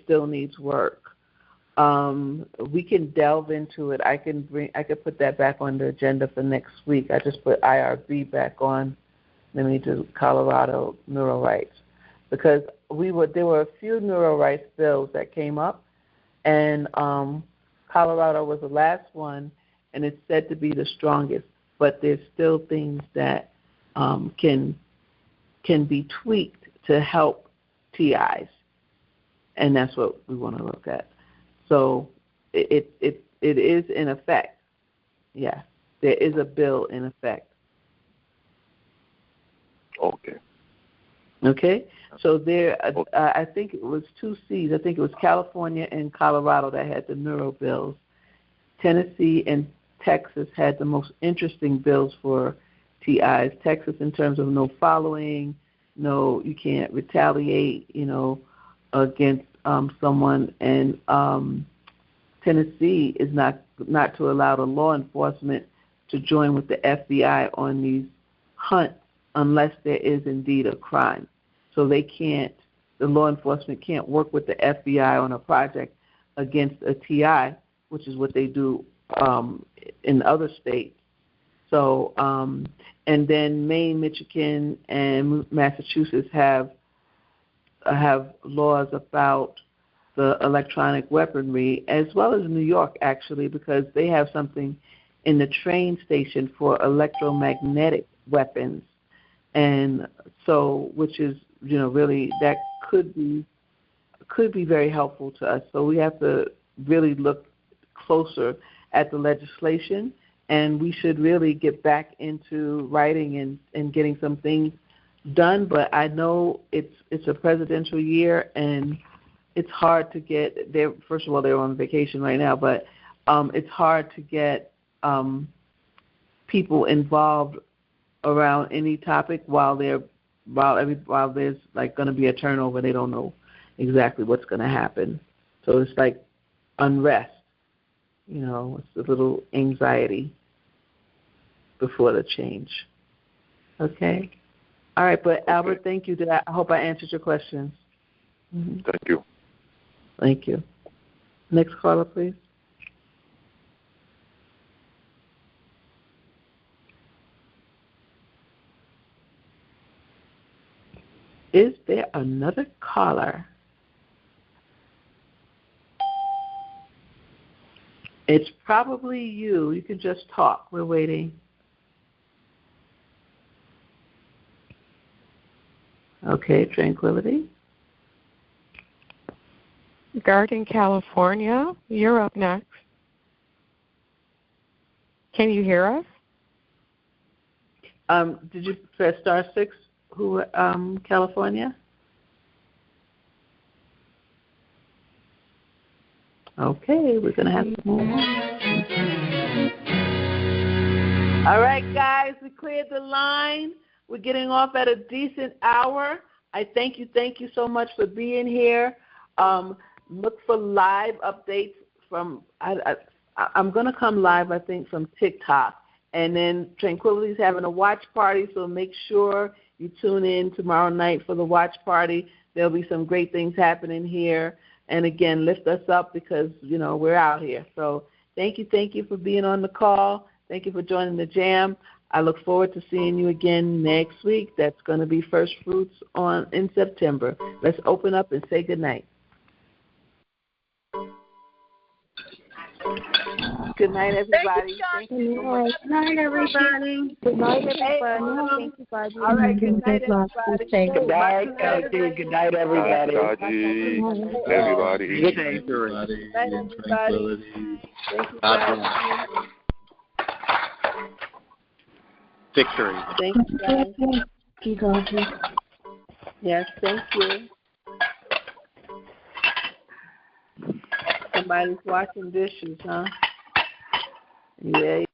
still needs work. We can delve into it. I could put that back on the agenda for next week. I just put IRB back on. Let me do Colorado neural rights, because there were a few neural rights bills that came up, and Colorado was the last one, and it's said to be the strongest. But there's still things that can be tweaked to help TIs, and that's what we want to look at. So it is in effect. Yes, there is a bill in effect. Okay. Okay. So there, I think it was 2 Cs. I think it was California and Colorado that had the neuro bills. Tennessee and Texas had the most interesting bills for TIs. Texas in terms of no following, no, you can't retaliate, against someone, and Tennessee is not to allow the law enforcement to join with the FBI on these hunts unless there is indeed a crime. So the law enforcement can't work with the FBI on a project against a TI, which is what they do in other states. So, and then Maine, Michigan, and Massachusetts have have laws about the electronic weaponry, as well as New York, actually, because they have something in the train station for electromagnetic weapons. And so, which is, really, that could be very helpful to us. So we have to really look closer at the legislation, and we should really get back into writing and getting some things done. But I know it's a presidential year, and it's hard to get there. First of all, they're on vacation right now, but it's hard to get people involved around any topic while there's like going to be a turnover. They don't know exactly what's going to happen. So it's like unrest. It's a little anxiety before the change. Okay? All right, but Albert, thank you. I hope I answered your questions. Mm-hmm. Thank you. Thank you. Next caller, please. Is there another caller? It's probably you. You can just talk. We're waiting. Okay, Tranquility. Garden, California, you're up next. Can you hear us? Did you press *6? Who? California. Okay, we're gonna have to move on. All right, guys, we cleared the line. We're getting off at a decent hour. I thank you so much for being here. Look for live updates from. I'm gonna come live, I think, from TikTok, and then Tranquility's having a watch party. So make sure you tune in tomorrow night for the watch party. There'll be some great things happening here. And again, lift us up because, we're out here. So thank you for being on the call. Thank you for joining the J.A.M. I look forward to seeing you again next week. That's going to be First Fruits in September. Let's open up and say good night. Good night, everybody. Thank you. Good night, everybody. Good night, everybody. Thank you, Bobby. All right, good night, everybody. Good night, Elsie. Good night, everybody. Everybody. Good night, everybody. Tranquility. Thank you, guys. Victory. Thank you, guys. Yes, thank you. Somebody's washing dishes, huh? Yeah.